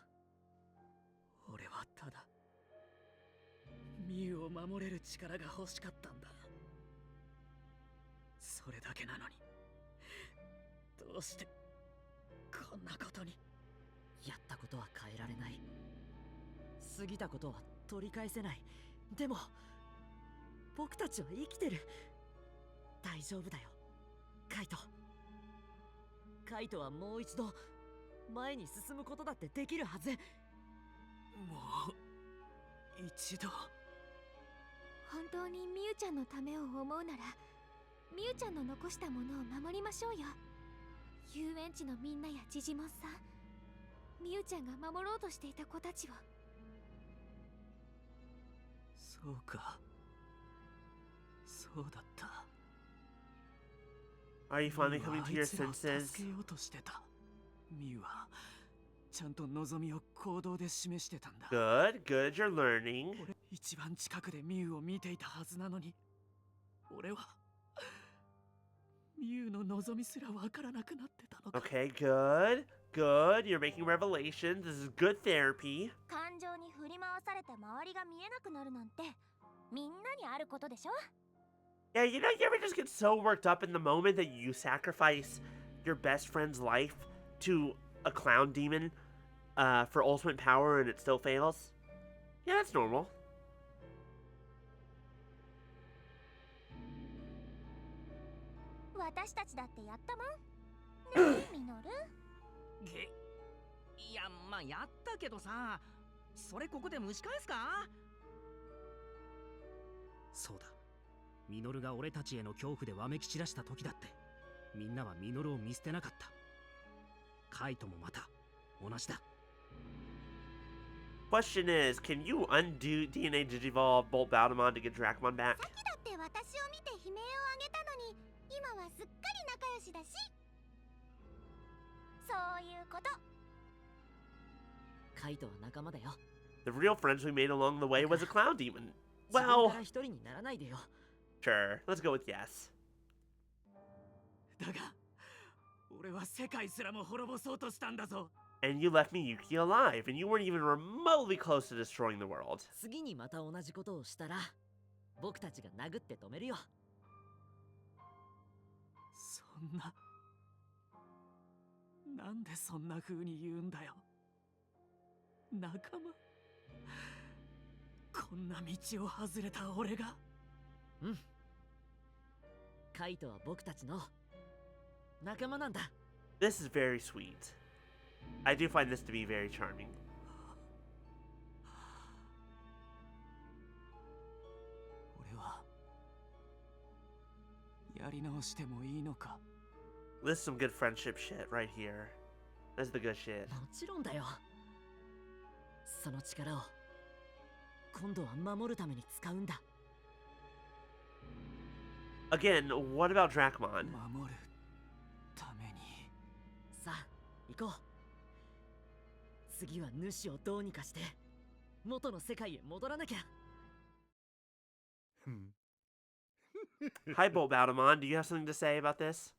Speaker 8: 俺はただミユを守れる力が欲しかったんだ。それだけなのに、どうしてこんなことに。
Speaker 4: やったことは変えられない。過ぎたことは取り返せない。でも僕たちは生きてる。大丈夫だよ、カイト。カイトはもう一度前に進むことだってできるはず。も
Speaker 8: う一度。
Speaker 3: 本当にミユちゃんのためを思うなら、ミユちゃんの残したものを守りましょうよ。遊園地のみんなやジジモンさん、ミユちゃんが守ろうとしていた子たちを。
Speaker 8: そうか、そうだった。
Speaker 1: Are you finally
Speaker 8: ミュウは
Speaker 1: coming
Speaker 8: あ
Speaker 1: to
Speaker 8: い
Speaker 1: your
Speaker 8: つらを
Speaker 1: senses?
Speaker 8: 助けようとしてた。ミュウはちゃんと望みを行動で示してたんだ。
Speaker 1: Good, good, you're learning.
Speaker 8: 俺一番近くでミュウを見ていたはずなのに、俺はミュウの望みすらわからなくなってたのか。
Speaker 1: Okay, good, good. You're making revelations. This is good therapy.
Speaker 3: 感情に振り回されて周りが見えなくなるなんてみんなにあることでしょ。
Speaker 1: Yeah, you know, you ever just get so worked up in the moment that you sacrifice your best friend's life to a clown demon for ultimate power and it still fails? Yeah, that's normal.
Speaker 3: 私たちだってやったもん。ねえ、ミノル。
Speaker 2: いや、まあやったけどさ、それここで蒸し返すか？
Speaker 8: そうだ。ミノルが俺たちへの恐怖でわめき散らした時だって、みんなはミノルを見捨てなかった。カイトもまた同じだ。
Speaker 1: Question is, can you undo DNA Digivolve Bolt Baldemon to get Dracmon back?
Speaker 3: さっきだって私を見て悲鳴をあげたのに、今はすっかり仲良しだし。そういうこと。
Speaker 4: カイトは仲間だよ。
Speaker 1: The real friends we made along the way was a clown demon.
Speaker 4: 自分
Speaker 1: Well,
Speaker 4: から一人にならないでよ。
Speaker 1: sure. Let's go with yes.
Speaker 8: だが、俺は世界すらも滅ぼそうとしたんだぞ。
Speaker 1: And you left Miyuki alive, and you weren't even remotely close to destroying the world.
Speaker 4: 次にまた同じことをしたら、僕たちが殴って止めるよ。
Speaker 8: そんな。なんでそんな風に言うんだよ。仲間。こんな道を外れた俺が。
Speaker 4: うん。カイトは僕たちの仲間なんだ。
Speaker 1: This is very sweet. I do find this to be very charming.
Speaker 8: 俺はやり直してもいいのか。
Speaker 1: This is some good friendship shit right here. That's the good shit.
Speaker 4: もちろんだよ。その力を今度は守るために使うんだ。
Speaker 1: Again, what about Dracmon?
Speaker 8: 守るために。
Speaker 4: さあ、行こう。次は主をどうにかして元の世界へ戻らなきゃ。
Speaker 1: Hi, Bolt Baldemon. Do you have something to say about this?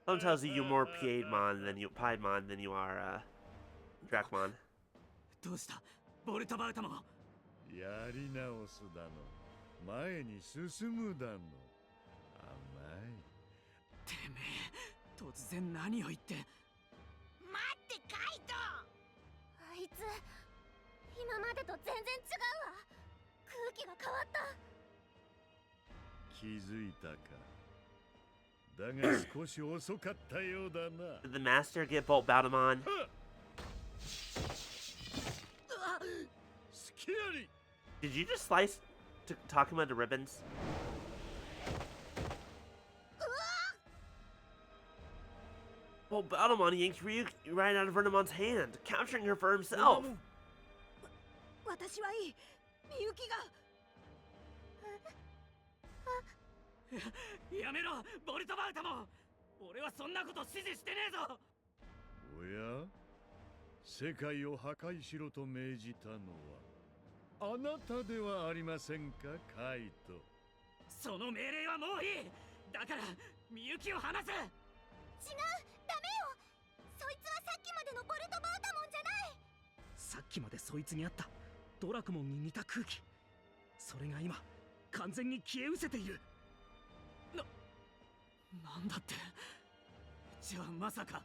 Speaker 1: Someone tells you you're more Piedmon than you are Dracmon.
Speaker 8: どうしたボルトバウタも。
Speaker 9: やり直すだの前に進むだの甘い。
Speaker 8: てめえ突然何を言って。
Speaker 3: 待ってカイト。あいつ今までと全然違うわ。空気が変わった。
Speaker 9: 気づいたか。だが少し遅かったようだな。
Speaker 1: Did the Master get Bolt Baldemon?
Speaker 9: スキアリ
Speaker 1: Did you just slice Takuma to ribbons? Bolt Baldemon yanked Ryuki right out of Vernamon's hand, capturing her for himself.
Speaker 6: 私はいい。みゆきが。
Speaker 8: やめろボルトバウタも。俺はそんなこと指示してねえぞ。
Speaker 9: おや世界を破壊しろと命じたのはあなたではありませんかカイト。
Speaker 8: その命令はもういい。だからみゆきを離せ。
Speaker 3: 違う、ダメよ。そいつはさっきまでのボルトバウタモンじゃない。
Speaker 8: さっきまでそいつにあったドラクモンに似た空気、それが今完全に消え失せている。なんだって。じゃあまさか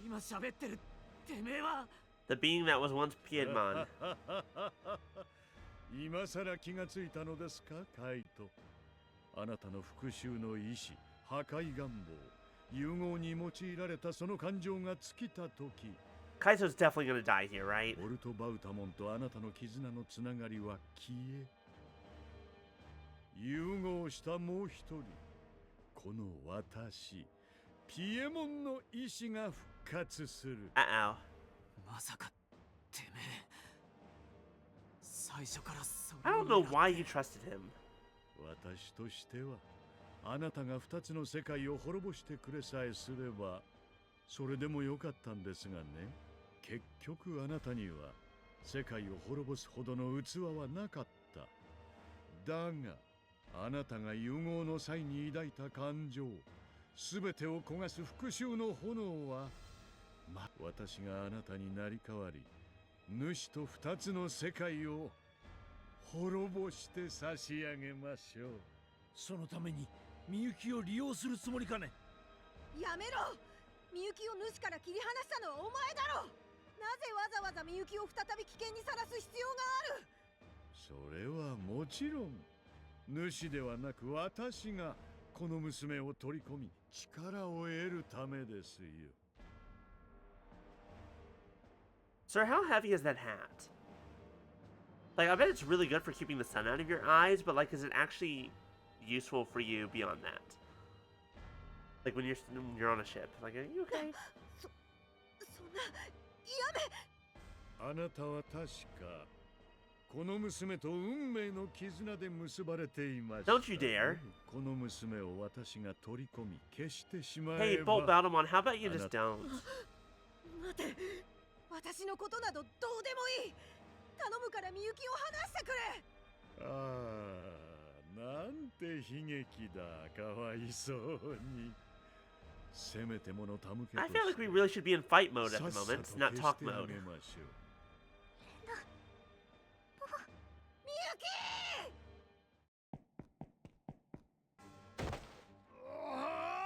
Speaker 8: 今喋ってるてめえは。
Speaker 1: The being that was once Piedmon.
Speaker 9: 今さら気がついたのですかカイト。あなたの復讐の意志、破壊願望、融合に用いられたその感情が尽きた時、
Speaker 1: Kaito's definitely gonna die here, right?
Speaker 9: ボルトバウタモンとあなたの絆のつながりは消え、融合したもう一人、この私ピエモンの意志が復活する。
Speaker 1: Uh-oh.
Speaker 8: まさかてめえそ最初からそ
Speaker 1: I
Speaker 8: れ
Speaker 1: don't
Speaker 8: を
Speaker 1: know
Speaker 8: 狙って
Speaker 1: why you trusted him.
Speaker 9: 私としてはあなたが2つの世界を滅ぼしてくれさえすればそれでもよかったんですがね。結局あなたには世界を滅ぼすほどの器はなかった。だがあなたが融合の際に抱いた感情、すべてを焦がす復讐の炎は、私があなたになり代わり主と2つの世界を滅ぼして差し上げましょう。
Speaker 5: そのためにみゆきを利用するつもりかね。
Speaker 6: やめろ。みゆきを主から切り離したのはお前だろ。なぜわざわざみゆきを再び危険にさらす必要がある。
Speaker 9: それはもちろん主ではなく私がこの娘を取り込み力を得るためですよ。
Speaker 1: Sir, how heavy is that hat? Like, I bet it's really good for keeping the sun out of your eyes, but like, is it actually useful for you beyond that? Like when you're on a ship. Like, are you okay?
Speaker 6: そんなやめ。
Speaker 9: あなたは確かこの娘と運命の絆で結ばれていました。
Speaker 1: Don't you dare.
Speaker 9: この娘を私が取り込み消してしまえ
Speaker 1: Hey,
Speaker 9: ば。
Speaker 1: Bolt Battlemon, how about you just don't?
Speaker 6: 待て。私のことなどどうでもいい。頼むからみゆきを離してくれ。
Speaker 9: ああ、なんて悲劇だ。かわいそうに。せめてもの手向けと
Speaker 1: I
Speaker 9: して
Speaker 1: feel like we really should be in fight mode at
Speaker 9: さ
Speaker 1: the
Speaker 9: っさ
Speaker 1: moment,
Speaker 9: と
Speaker 1: not
Speaker 9: 消
Speaker 1: talk
Speaker 9: してあ
Speaker 1: mode.
Speaker 9: げましょう。
Speaker 6: みゆき。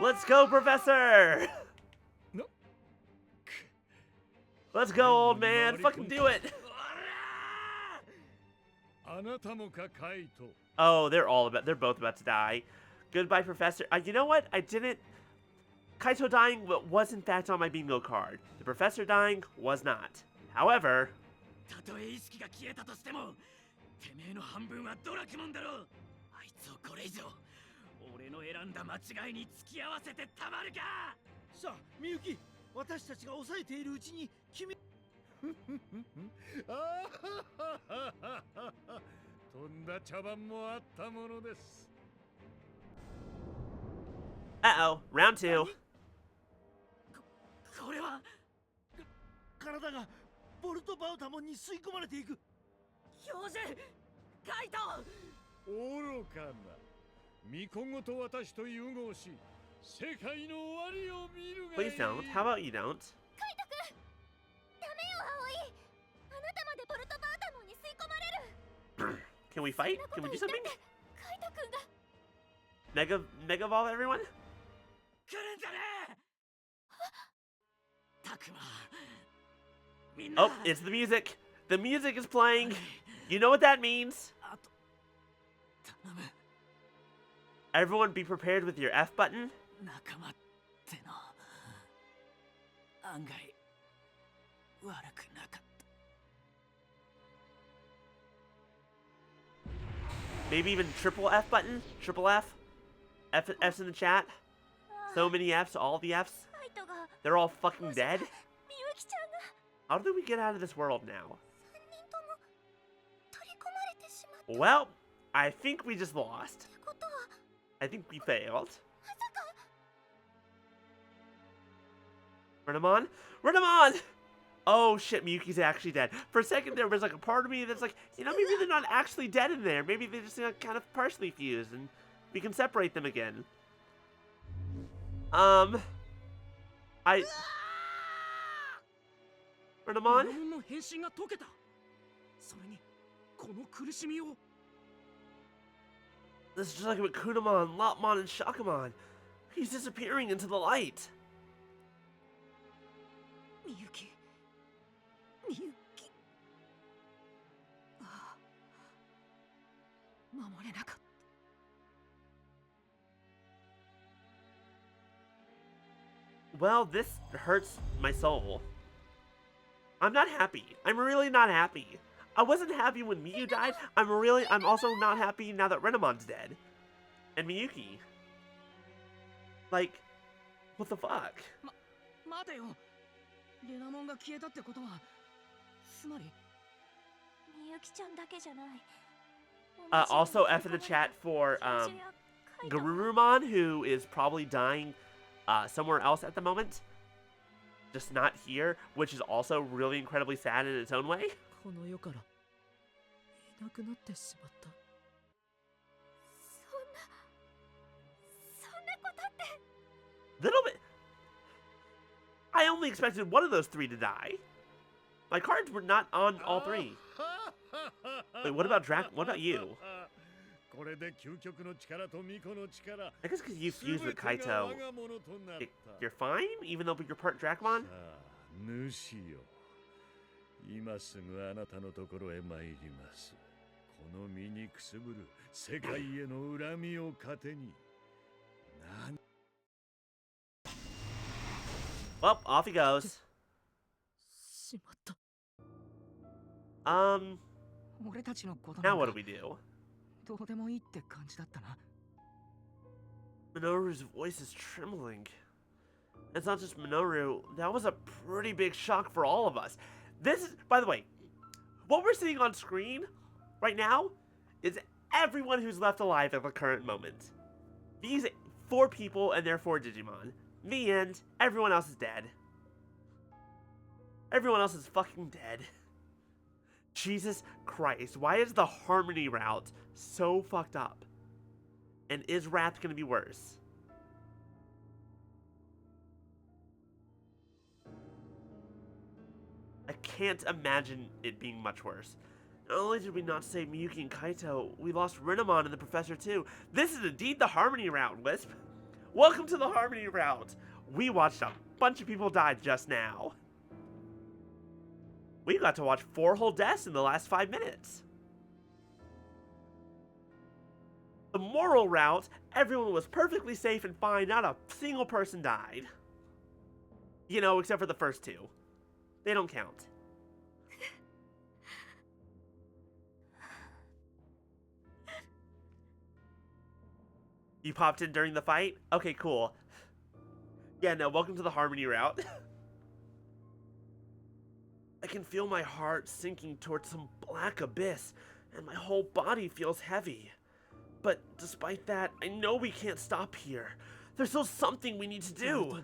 Speaker 1: Let's go, Professor!
Speaker 9: No.
Speaker 1: Let's go, old man! Fucking do it!
Speaker 9: あなたもか、カイト。
Speaker 1: Oh, they're both about to die. Goodbye, Professor. You know what? I didn't... Kaito dying was in fact on my bingo card. The Professor dying was not. However...
Speaker 8: たとえ意識が消えたとしても、てめえの半分はドラクモンだろ。あいつをこれ以上、俺の選んだ間違いに付き合わせてたまるか。
Speaker 5: さあみゆき、私たちが抑えているうちに君。
Speaker 9: とんだ茶番もあったものです。
Speaker 1: Uh-oh. Round 2.
Speaker 8: これは
Speaker 5: 体がボルトバウタモンに吸い込まれていく。
Speaker 8: 標準カイト。
Speaker 9: 愚かな。巫女ごと私と融合し、世界の終わりを見るがいい。
Speaker 1: Please don't. How about you don't?
Speaker 3: カイトくん、ダメよ葵。あなたまでボルトバータモンに吸い込まれる。
Speaker 1: Can we fight?
Speaker 3: そん
Speaker 1: Can
Speaker 3: な
Speaker 1: we
Speaker 3: こと
Speaker 1: do
Speaker 3: 言ったっ
Speaker 1: something?
Speaker 3: てカイトくんが。
Speaker 1: Mega Evolve everyone?
Speaker 8: 来るんじゃねえ。たくま、みんな。
Speaker 1: Oh, it's the music. The music is playing. You know what that means.
Speaker 8: あと頼む。
Speaker 1: Everyone be prepared with your F button.
Speaker 8: 仲間っての案外悪くなかった。
Speaker 1: Maybe even triple F button? Triple F? F's in the chat? So many F's, all the F's?
Speaker 3: カイトが
Speaker 1: They're all fucking dead?
Speaker 3: みゆきちゃんが
Speaker 1: How do we get out of this world now?
Speaker 3: 3人とも取り込まれてしまった。
Speaker 1: Well, I think we just lost.
Speaker 3: ってことは
Speaker 1: I think we failed.
Speaker 3: まさか。
Speaker 1: Run him on? Run him on! Oh shit, Miyuki's actually dead. For a second there was like a part of me that's like, you know, maybe they're not actually dead in there. Maybe they're just kind of partially fused and we can separate them again. Run him on?
Speaker 8: の変身が解けた。それにこの苦しみを。
Speaker 1: This is just like with Kunamon, Lopmon, and Shakamon. He's disappearing into the light.
Speaker 6: みゆき。みゆき。ああ。守れなかった。
Speaker 1: Well, this hurts my soul. I'm not happy. I'm really not happy. I wasn't happy when Miyu died. I'm also not happy now that Renamon's dead. And Miyuki. Like, what the fuck?
Speaker 2: 待てよ。レナモンが消えたってことは、つまり
Speaker 3: みゆきちゃんだけじゃない。
Speaker 1: Also, F in the chat for Garurumon, who is probably dying somewhere else at the moment. Just not here, which is also really incredibly sad in its own way.
Speaker 4: この世からいなくなってしまった。
Speaker 3: そんなことって。
Speaker 1: Little bit. I only expected one of those three to die. My cards were not on all three. Wait, what about What about you? I guess because you fused with Kaito, you're fine, even though you're part Dracmon?
Speaker 9: 今すぐあなたのところへ参ります。この身にくすぶる世界への恨みを糧に。
Speaker 1: Well, off he goes.
Speaker 4: しまった。
Speaker 2: 俺たちのこと
Speaker 1: Now what do we do?
Speaker 2: どうでもいいって感じだったな。
Speaker 1: Minoru's voice is trembling. It's not just Minoru. That was a pretty big shock for all of us. This is, by the way, what we're seeing on screen right now is everyone who's left alive at the current moment. These 4 people and their 4 Digimon. The end. Everyone else is dead. Everyone else is fucking dead. Jesus Christ, why is the Harmony route so fucked up? And is Wrath gonna be worse? I can't imagine it being much worse. Not only did we not save Miyuki and Kaito, we lost Renamon and the Professor too. This is indeed the Harmony route, Wisp. Welcome to the Harmony route. We watched a bunch of people die just now. We got to watch 4 whole deaths in the last 5 minutes. The moral route, everyone was perfectly safe and fine, not a single person died. You know, except for the first 2. They don't count. You popped in during the fight? Okay, cool. Yeah, no, welcome to the Harmony route. I can feel my heart sinking towards some black abyss, and my whole body feels heavy. But despite that, I know we can't stop here. There's still something we need to do.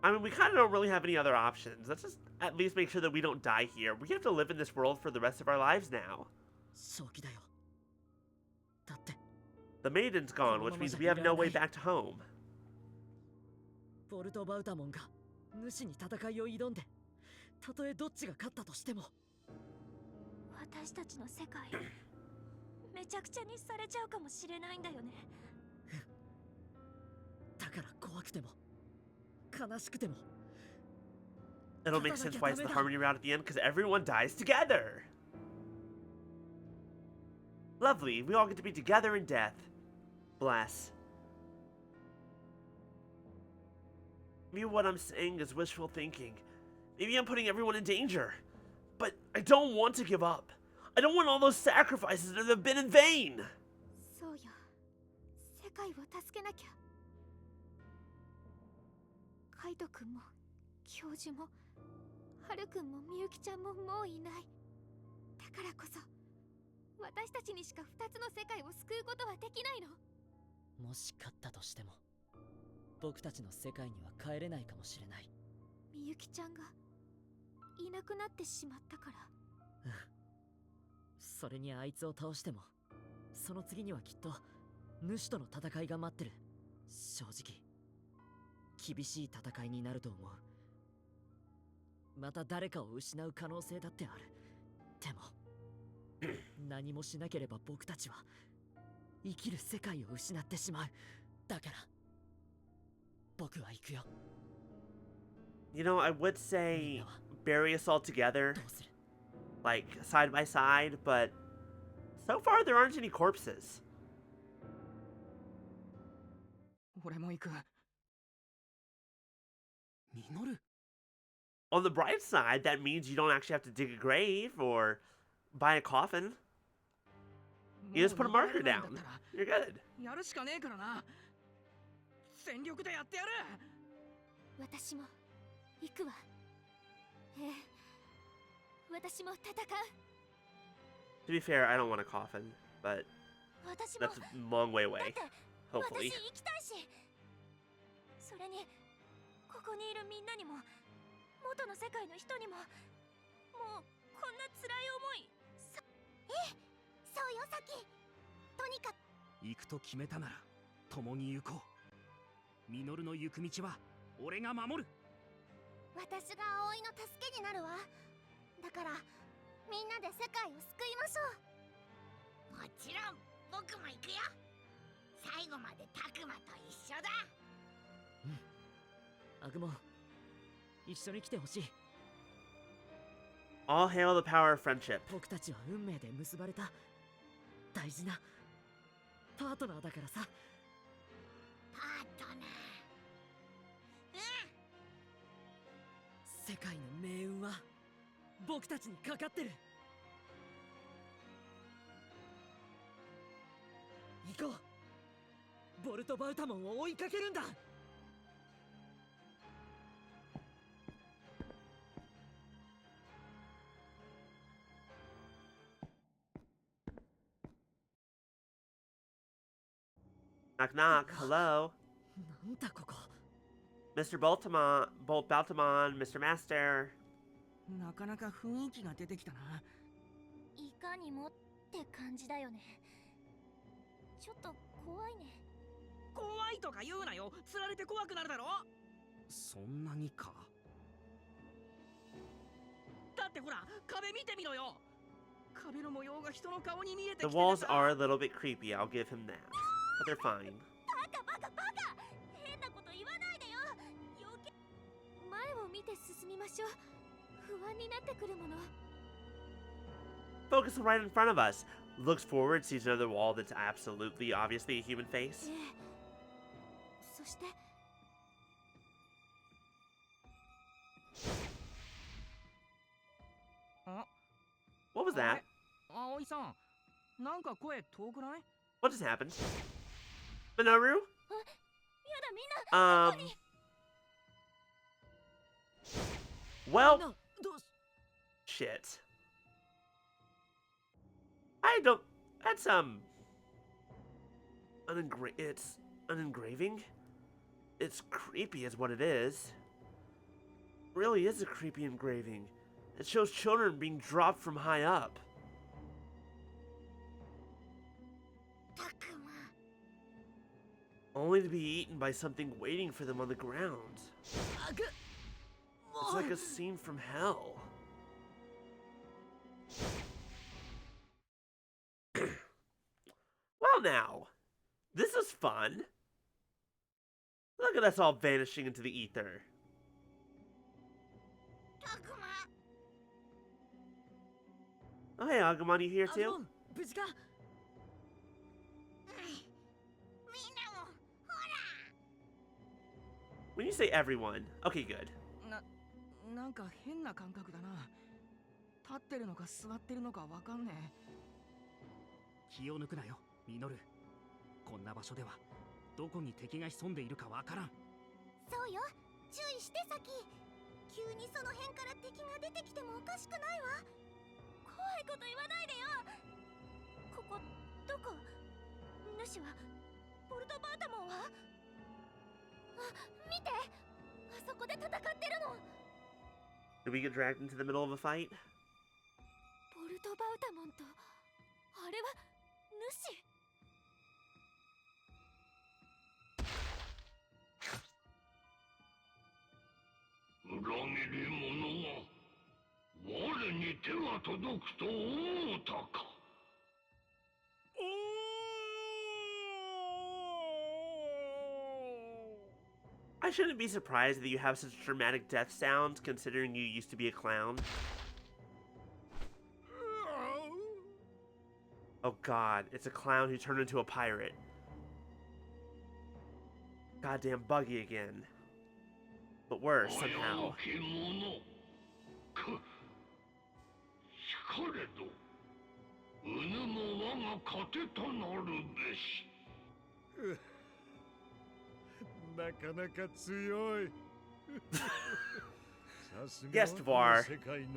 Speaker 1: I mean, we kind of don't really have any other options. Let's just at least make sure that we don't die here. We have to live in this world for the rest of our lives now. The maiden's gone, which means we have no way back to home.
Speaker 4: ボルト・バウタモンが主に戦いを挑んで、たとえどっちが勝ったとしても、
Speaker 3: 私たちの世界めちゃくちゃにされちゃうかもしれないんだよね。
Speaker 4: だから怖くても悲しくても。
Speaker 1: It'll make sense why it's the Harmony route at the end, because everyone dies together. Lovely, we all get to be together in death. Bless. Maybe what I'm saying is wishful thinking. Maybe I'm putting everyone in danger. But I don't want to give up. I don't want all those sacrifices to have been in vain.
Speaker 3: そうよ。世界を助けなきゃ。カイト君も、教授も、ハル君もみゆきちゃんももういない。だからこそ、私たちにしか2つの世界を救うことはできないの。
Speaker 4: もし勝ったとしても、僕たちの世界には帰れないかもしれない。
Speaker 3: みゆきちゃんがいなくなってしまったから。
Speaker 4: それにあいつを倒しても、その次にはきっと主との戦いが待ってる。正直厳しい戦いになると思う。また誰かを失う可能性だってある。でも何もしなければ僕たちは生きる世界を失ってしまう。だから僕は行くよ。
Speaker 1: You know, I would say bury us all together, like side by side, but so far there aren't any corpses.
Speaker 2: 俺も行く。ミノル。
Speaker 1: On the bright side, that means you don't actually have to dig a grave or buy a coffin. You just put a marker down. You're good.
Speaker 2: やるしかねえからな。全力でやってやる。
Speaker 3: 私も行くわ。ええ、私も戦う。
Speaker 1: To be fair, I don't want a coffin, but
Speaker 3: 私も
Speaker 1: that's a long way
Speaker 3: だ
Speaker 1: away.
Speaker 3: って
Speaker 1: Hopefully.
Speaker 3: 私行きたいし、それにここにいるみんなにも元の世界の人にももうこんな辛い思いさ。ええ、そうよ、サキ。とにかく
Speaker 8: 行くと決めたなら共に行こう。ミノルの行く道は俺が守る。
Speaker 3: 私が葵の助けになるわ。だからみんなで世界を救いましょう。
Speaker 10: もちろん僕も行くよ。最後までタクマと一緒だ。
Speaker 4: アグモン、一緒に来てほしい。
Speaker 1: All hail the power of friendship.
Speaker 4: 僕たちは運命で結ばれた大事なパートナーだからさ。
Speaker 10: パートナー。
Speaker 4: 世界の命運は僕たちにかかってる。行こう。ボルトバウタモンを追いかけるんだ。
Speaker 1: Knock knock. Hello.
Speaker 4: なんだここ。
Speaker 1: Mr. Baltamon, Mr. Master.
Speaker 2: なかなか雰囲気が出てきたな。
Speaker 3: いかにもって感じだよね。ちょっと怖いね。
Speaker 2: 怖いとか言うなよ。釣られて怖くなるだろ。
Speaker 8: そんなにか。
Speaker 2: だってほら、壁見てみろよ。壁の模様が人の顔に見えて
Speaker 1: The
Speaker 2: きて
Speaker 1: walls
Speaker 2: さ。
Speaker 1: are a little bit creepy, I'll give him that. But they're fine.
Speaker 3: バカバカバカ、変なこと言わないでよ。余計前を見て進みましょう。不安になってくるもの。
Speaker 1: Focus right in front of us. Looks forward, sees another wall that's absolutely, obviously a human face.
Speaker 3: ええ、そして
Speaker 1: What was that?
Speaker 2: 葵さん、なんか声遠くない？
Speaker 1: What just happened? Minoru?
Speaker 3: やだ、みんな
Speaker 1: Well,
Speaker 4: どうし
Speaker 1: shit. I don't. That's it's an engraving. It's creepy, is what it is. Really is a creepy engraving. It shows children being dropped from high up.
Speaker 10: タクマ。
Speaker 1: Only to be eaten by something waiting for them on the ground.
Speaker 4: アグ
Speaker 1: It's like a scene from hell. Well now, this is fun. Look at us all vanishing into the ether.
Speaker 10: タクマ。
Speaker 1: Oh hey Agumon, you here
Speaker 4: アグモ
Speaker 1: too?
Speaker 4: ン、無事か。
Speaker 10: みんなもほら。
Speaker 1: When you say everyone, okay, good.
Speaker 2: なんか変な感覚だな。立ってるのか座ってるのかわかんねえ。
Speaker 8: 気を抜くなよ、ミノル。こんな場所ではどこに敵が潜んでいるかわからん。
Speaker 3: そうよ、注意してサキ。急にその辺から敵が出てきてもおかしくないわ。怖いこと言わないでよ。ここどこ？主はボルトバータモンは？あ、見て、あそこで戦ってるの。
Speaker 1: Did we get dragged into the middle of a fight?
Speaker 3: ボルトバウタモンとあれは主。
Speaker 11: 裏切り者が我に手が届くと思うたか。
Speaker 1: I shouldn't be surprised that you have such dramatic death sounds, considering you used to be a clown. Oh god, it's a clown who turned into a pirate. Goddamn buggy again. But worse, somehow.
Speaker 11: 危うき者しかれどうぬも我が糧となるべし。
Speaker 9: なかなか強い。
Speaker 1: Yes, Dvar.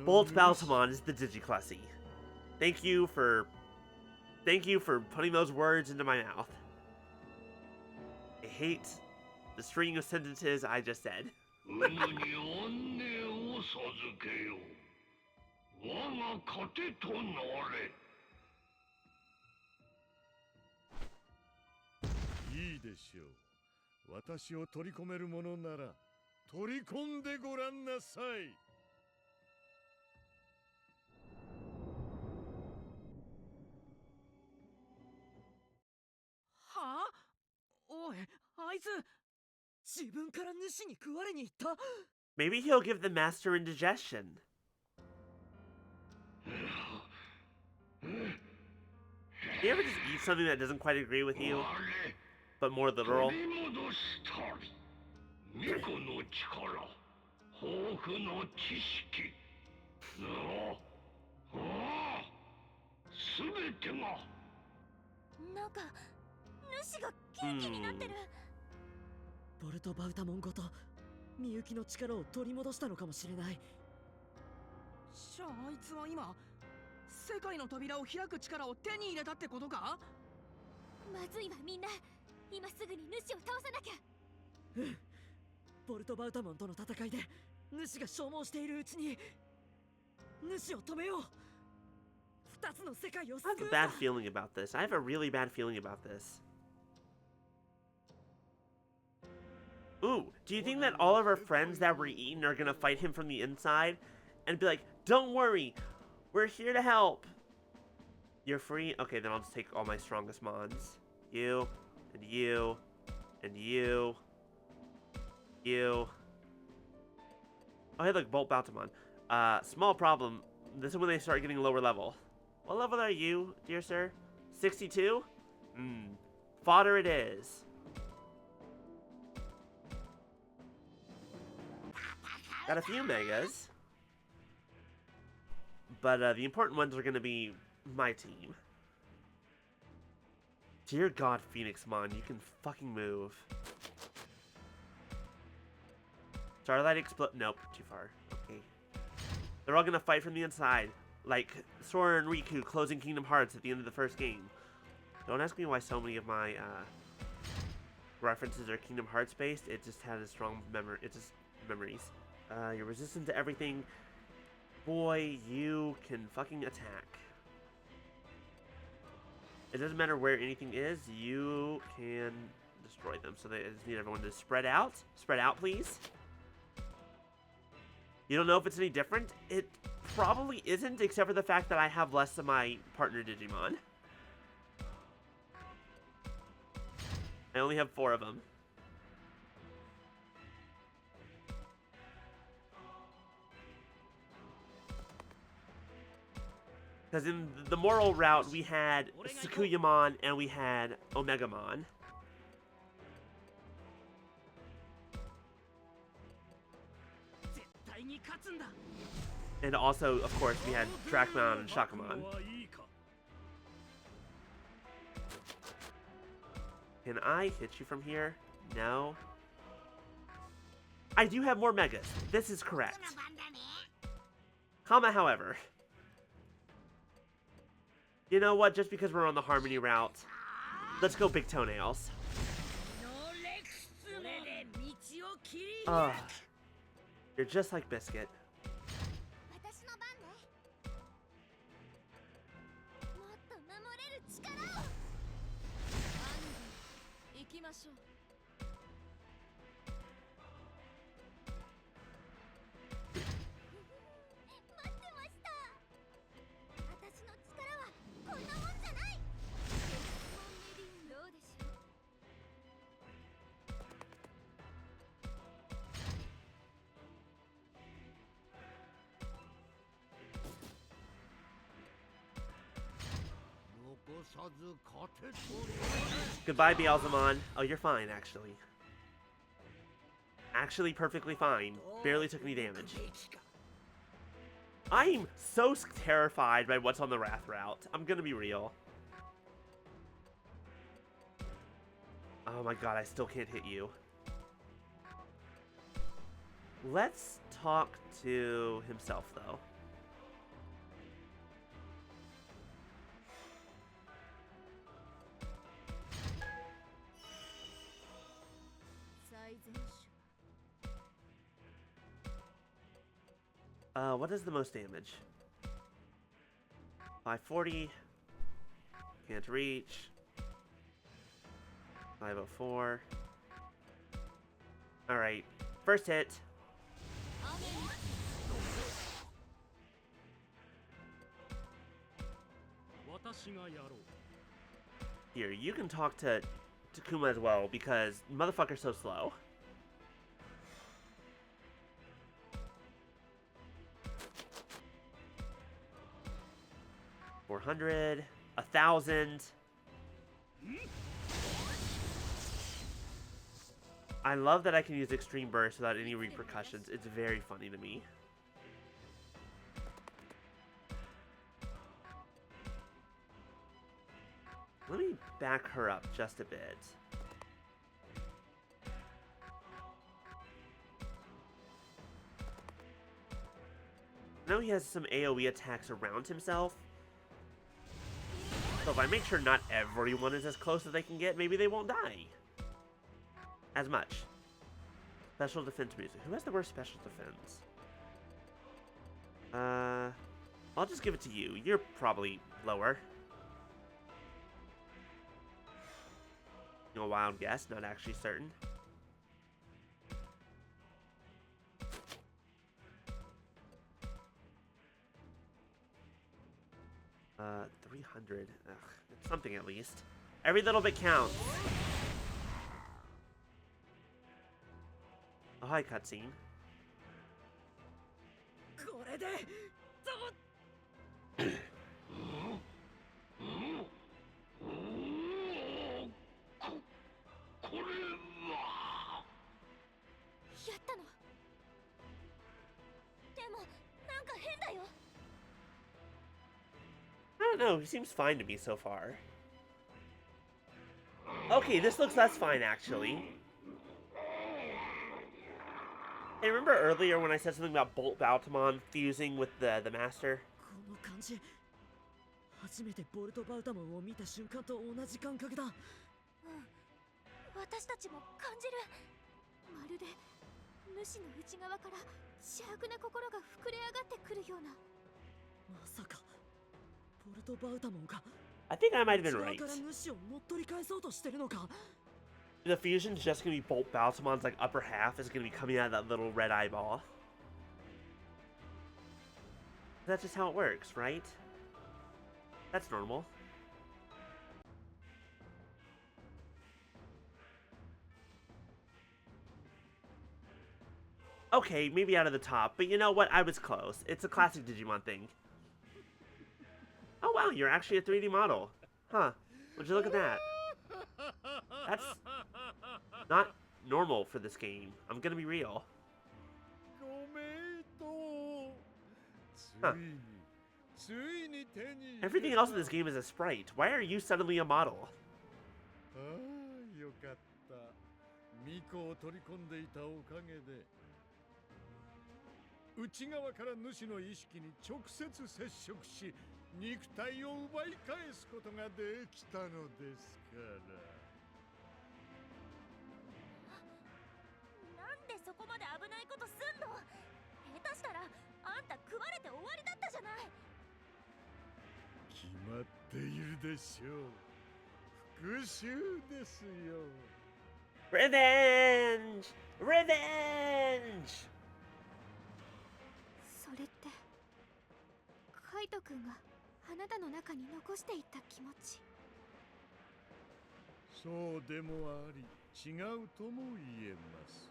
Speaker 1: Bolt Baltamon is the Digiclassy. Thank you for putting those words into my mouth. I hate the string of sentences I just said.
Speaker 11: うぬに安寧を授けよう。我が糧となれ。
Speaker 9: いいでしょう。私を取り込めるものなら取り込んでごらんなさい。
Speaker 8: はあおい、あいつ自分から主に食われに行った。
Speaker 1: Maybe he'll give the master indigestion. You ever just eat something that doesn't quite agree with you, but more literal?
Speaker 11: 取り戻したり。巫女の力、豊富な知識。すべてが。
Speaker 3: なんか主が元気になってる。
Speaker 4: ボルトバウタモンごとみゆきの力を取り戻したのかもしれない。
Speaker 2: じゃああいつは今世界の扉を開く力を手に入れたってことか？
Speaker 3: まずいわみんな、今すぐに主を倒さなきゃ。
Speaker 4: うん、ボルトバウタモンとの戦いで主が消耗しているうちに主を止めよう。二つの世界を救う。
Speaker 1: I have a bad feeling about this. I have a really bad feeling about this. Ooh, do you think that all of our friends that were eaten are gonna fight him from the inside and be like, don't worry, we're here to help? You're free? Okay, then I'll just take all my strongest mons. You, and you, and you, you. Oh, hey, look, Bolt Baltamon. Small problem. This is when they start getting lower level. What level are you, dear sir? 62? Fodder it is. Got a few megas. But the important ones are going to be my team. Dear God, Phoenixmon, you can fucking move. Starlight explode. Nope, too far. Okay. They're all going to fight from the inside. Like Sora and Riku closing Kingdom Hearts at the end of the first game. Don't ask me why so many of my references are Kingdom Hearts based. It just has a strong memory. It's just memories. You're resistant to everything. Boy, you can fucking attack. It doesn't matter where anything is, you can destroy them. So they just need everyone to spread out. Spread out, please. You don't know if it's any different? It probably isn't, except for the fact that I have less than my partner Digimon. I only have 4 of them. Because in the moral route, we had Sakuyamon and we had Omegamon. And also, of course, we had Trackmon and Shakamon. Can I hit you from here? No. I do have more Megas. This is correct. Comma, however. You know what? Just because we're on the Harmony route, let's go Big Toenails. You're just like Biscuit. Goodbye, Beelzemon. Oh, you're fine, actually. Actually, perfectly fine. Barely took any damage. I'm so terrified by what's on the Wrath route. I'm gonna be real. Oh my god, I still can't hit you. Let's talk to himself, though. What is the most damage? 540. Can't reach. 504. Alright. First hit. Here, you can talk to Takuma as well, because motherfucker's so slow. $400, 1,000. I love that I can use Extreme Burst without any repercussions. It's very funny to me. Let me back her up just a bit. I know he has some AoE attacks around himself. So if I make sure not everyone is as close as they can get, maybe they won't die as much. Special defense music. Who has the worst special defense? I'll just give it to you. You're probably lower. A wild guess, not actually certain. Uh, 300. Ugh, it's something at least. Every little bit counts. Oh, hi, cutscene. I don't know, he seems fine to me so far. Okay, this looks less fine, actually. Hey, remember earlier when I said something about Bolt Baltamon fusing with the Master?
Speaker 4: 初めてボルトバウタモンを見た瞬間と同じ感覚だ。
Speaker 3: 私たちも感じる。まるで主の内側から邪悪な心が膨れ上がってくるような。
Speaker 4: まさかボルトバウタモンが
Speaker 1: I think I might have been right.
Speaker 4: から主を乗っ取り返そうとしてるのか。
Speaker 1: The fusion's just gonna be Bolt Baltamon's like upper half is gonna be coming out of that little red eyeball. That's just how it works, right? That's normal. Okay, maybe out of the top, but you know what? I was close. It's a classic Digimon thing. Oh wow, you're actually a 3D model. Huh. Would you look at that? That's not normal for this game. I'm gonna be real. Huh. Everything else in this game is a sprite. Why are you suddenly a model?
Speaker 9: よかった。ミコを取り込んでいたおかげで、内側から主の意識に直接接触し、肉体を奪い返すことができたのですから。
Speaker 3: なんでそこまで危ないことすんの？下手したらあんた食われて終わりだったじゃない。
Speaker 9: 決まっているでしょう。復讐ですよ。
Speaker 1: Revenge! Revenge!
Speaker 3: それってカイト君があなたの中に残していった気持ち。
Speaker 9: そうでもあり、違うとも言えます。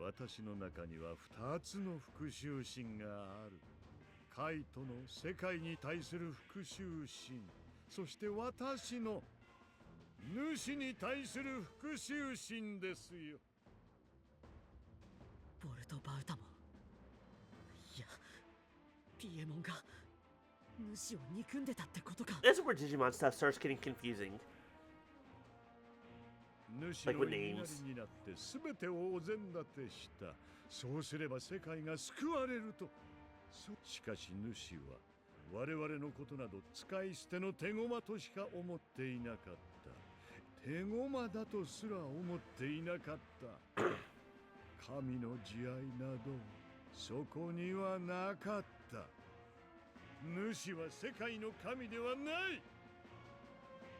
Speaker 9: 私の中には2つの復讐心がある。カイトの世界に対する復讐心、そして私の主に対する復讐心ですよ。
Speaker 4: ボルトバウタモン。いや、ピエモンが主を憎んでたってことか。
Speaker 1: This is where Digimon stuff starts getting confusing.
Speaker 9: 主の言いなりになって全てをお膳立てした。そうすれば世界が救われると。しかし主は我々のことなど使い捨ての手駒としか思っていなかった。手駒だとすら思っていなかった。神の慈愛などそこにはなかった。主は世界の神ではない。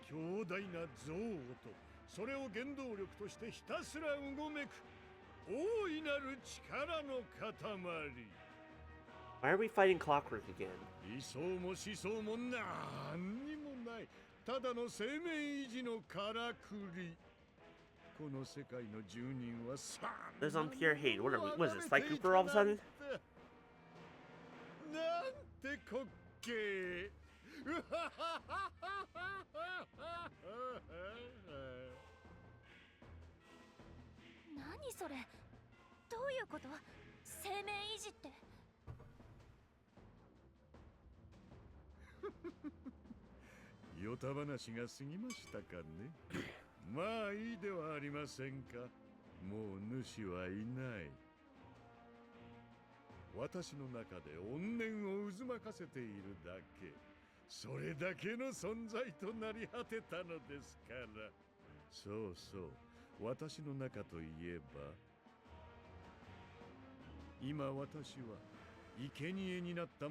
Speaker 9: 強大な憎悪とそれを原動力としてひたすらうごめく大いなる力の塊。
Speaker 1: Why are we fighting Clockwork again?
Speaker 9: 理想も思想も何にもない。ただの生命維持のからくり。この世界の住人はさあ
Speaker 1: This is on pure hate. What is this? Like Cooper all of a sudden?
Speaker 9: なんて滑稽。
Speaker 3: 何それ、どういうこと？生命維持って。
Speaker 9: ヨタ話が過ぎましたかね。まあいいではありませんか。もう主はいない。私の中で怨念を渦巻かせているだけ。それだけの存在となり果てたのですから。そうそう、私の中といえば、今私は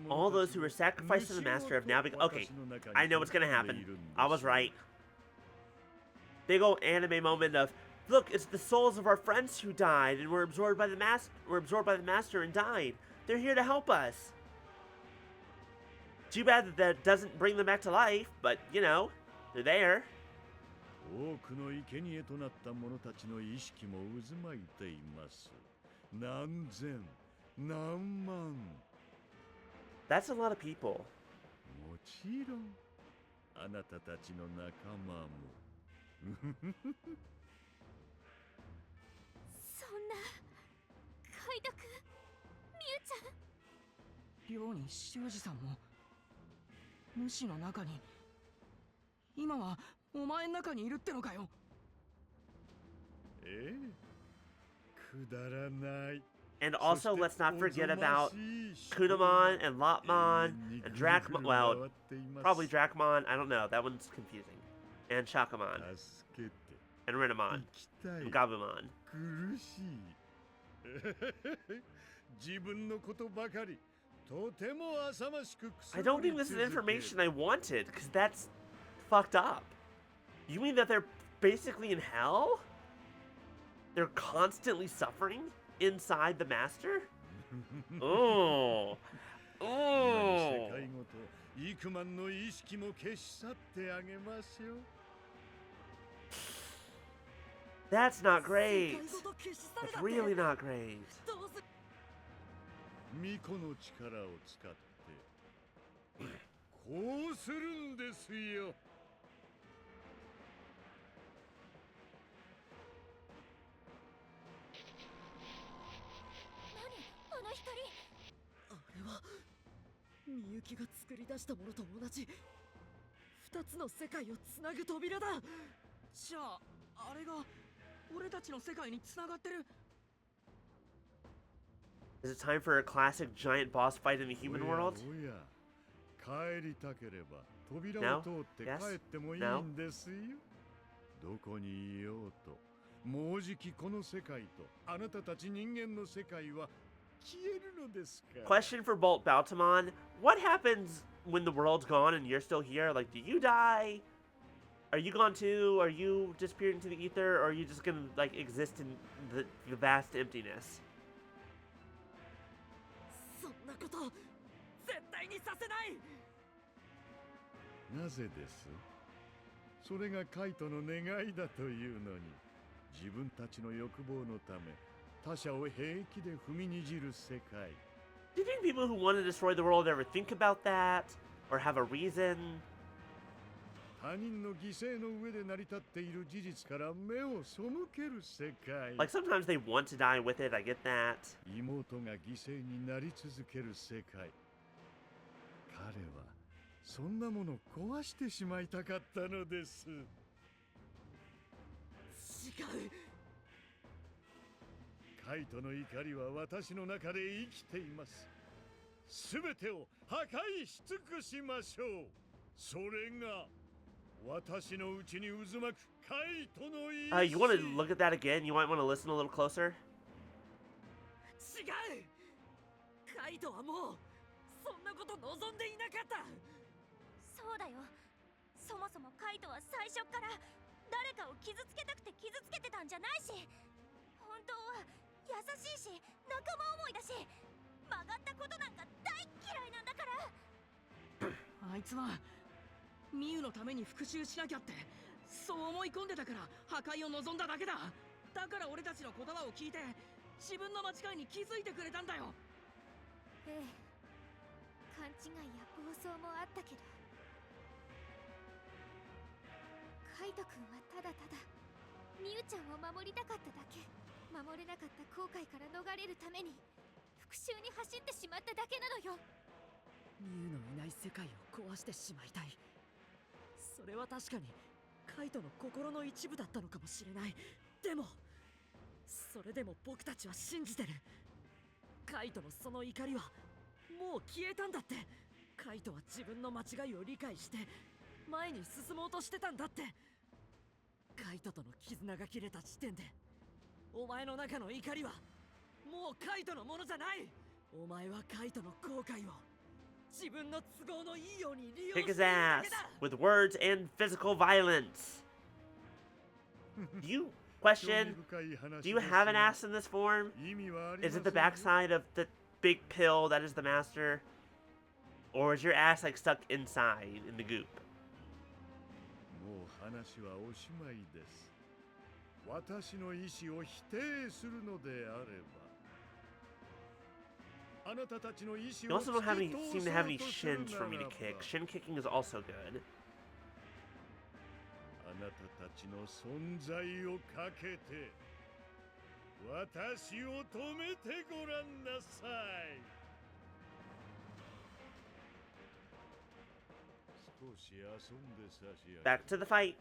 Speaker 1: all those who were sacrificed to the master have now become... Okay, I know what's gonna happen. I was right. Big old anime moment of, look, it's the souls of our friends who died and were absorbed by the master and died. They're here to help us. Too bad that that doesn't bring them back to life, but you know, they're there.
Speaker 9: 多くの生贄となった者たちの意識も渦巻いています。何千、何万。
Speaker 1: That's a lot of people.
Speaker 9: もちろん、あなたたちの仲間も。
Speaker 3: そんな、カイトくん、ミュウちゃん。
Speaker 2: 寮に修二さんも、主の中に、今はお前の中にいるってのかよ。
Speaker 9: ええ、くだらない。
Speaker 1: And also, let's not forget about Kudamon and Lopmon and Dracmon. Well, probably Dracmon. I don't know. That one's confusing. And Shakamon. And Renamon. And Gabumon. I don't think this is information I wanted, because that's fucked up. You mean that they're basically in hell? They're constantly suffering? Inside the master? Oh. Oh. That's not great. That's really not great.
Speaker 9: 巫女の力を使ってこうするんですよ。
Speaker 4: あれはみゆきが作り出したものと同じ二つの世界をつなぐ扉だ。
Speaker 2: じゃああれが俺たちの世界につながってる。
Speaker 1: Is it time for a classic giant boss fight in the human world?
Speaker 9: 帰りたければ扉を通って帰ってもいいんですよ。どこにいようと、もうじきこの世界とあなたたち人間の世界は消えるのですから。
Speaker 1: Question for Bolt Baltamon: what happens when the world's gone and you're still here? Like, do you die? Are you gone too? Are you disappeared into the ether? Or are you just gonna like exist in the vast emptiness?
Speaker 4: そんなこと絶対にさせない。
Speaker 9: なぜです？それがカイトの願いだというのに、自分たちの欲望のため他者を平気で踏みにじる世界。
Speaker 1: Do you think people who want to destroy the world ever think about that? Or have a reason?
Speaker 9: 他人の犠牲の上で成り立っている事実から目を背ける世界。
Speaker 1: Like sometimes they want to die with it, I get that.
Speaker 9: 妹が犠牲になり続ける世界。彼はそんなものを壊してしまいたかったのです。違う。カイトの怒りは私の中で生きています。すべてを破壊し尽くしましょう。それが私のうちに渦巻くカイトの意志。
Speaker 1: You want to look at that again? You might want to listen a little closer.
Speaker 8: 違う。カイトはもうそんなこと望んでいなかった。
Speaker 3: そうだよ。そもそもカイトは最初から誰かを傷つけたくて傷つけてたんじゃないし、本当は優しいし仲間思いだし、曲がったことなんか大嫌いなんだから。
Speaker 2: あいつはミユのために復讐しなきゃってそう思い込んでたから破壊を望んだだけだ。だから俺たちの言葉を聞いて自分の間違いに気づいてくれたんだよ。
Speaker 3: ええ、勘違いや暴走もあったけど、カイト君はただただミユちゃんを守りたかっただけ。守れなかった後悔から逃れるために復讐に走ってしまっただけなのよ。
Speaker 4: ミュウのいない世界を壊してしまいたい。それは確かにカイトの心の一部だったのかもしれない。でもそれでも僕たちは信じてる。カイトのその怒りはもう消えたんだって。カイトは自分の間違いを理解して前に進もうとしてたんだって。カイトとの絆が切れた時点でお前の中の怒りはもうカイトのものじゃない。お前はカイトの後悔を自分の都合のいいように利用して
Speaker 1: Kick
Speaker 4: いる
Speaker 1: his
Speaker 4: だ
Speaker 1: ass
Speaker 4: けだ。
Speaker 1: with words and physical violence. Do you question? Do you have an ass in this form? Is it the backside of the big pill that is the master? Or is your ass like stuck inside in the goop?
Speaker 9: もう話はおしまいです。私の意志を否定するのであれば、あなたたちの意志
Speaker 1: You
Speaker 9: を
Speaker 1: also
Speaker 9: 突
Speaker 1: don't have
Speaker 9: き
Speaker 1: any
Speaker 9: 通
Speaker 1: seem
Speaker 9: そ
Speaker 1: to have
Speaker 9: う
Speaker 1: any
Speaker 9: とする
Speaker 1: shins for me
Speaker 9: な
Speaker 1: to
Speaker 9: ら
Speaker 1: kick.
Speaker 9: ば、
Speaker 1: Shin kicking is also good.
Speaker 9: あなたたちの存在をかけて私を止めてごらんなさい。少し遊んで差し上げ
Speaker 1: Back to the fight.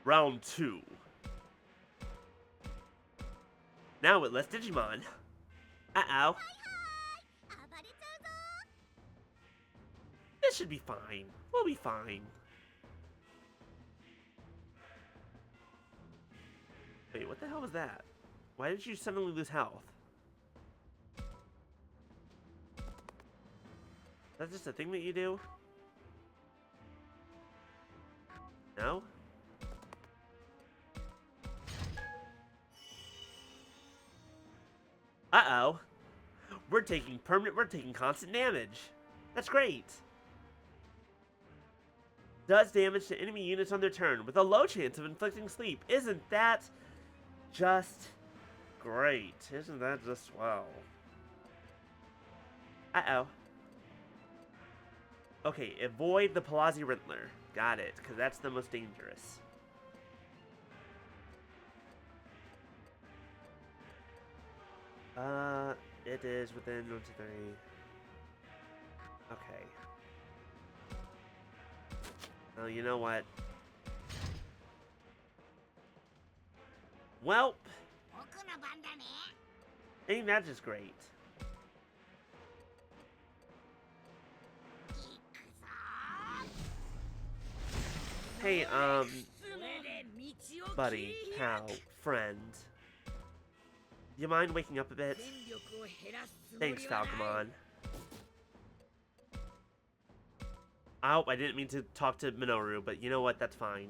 Speaker 1: Round 2. Now with less Digimon. Uh-oh. This should be fine. We'll be fine. Wait, what the hell was that? Why did you suddenly lose health? That's just a thing that you do? No? Uh-oh. We're taking constant damage. That's great. Does damage to enemy units on their turn with a low chance of inflicting sleep. Isn't that just great? Isn't that just swell? Uh-oh. Okay, avoid the Palazzi Riddler. Got it, because that's the most dangerous. It is within 1, 2, 3. Okay. Oh, you know what? Well, ain't that just great? Hey, buddy, pal, friend. You mind waking up a bit? Thanks, Falcomon. Oh, I didn't mean to talk to Minoru, but you know what? That's fine.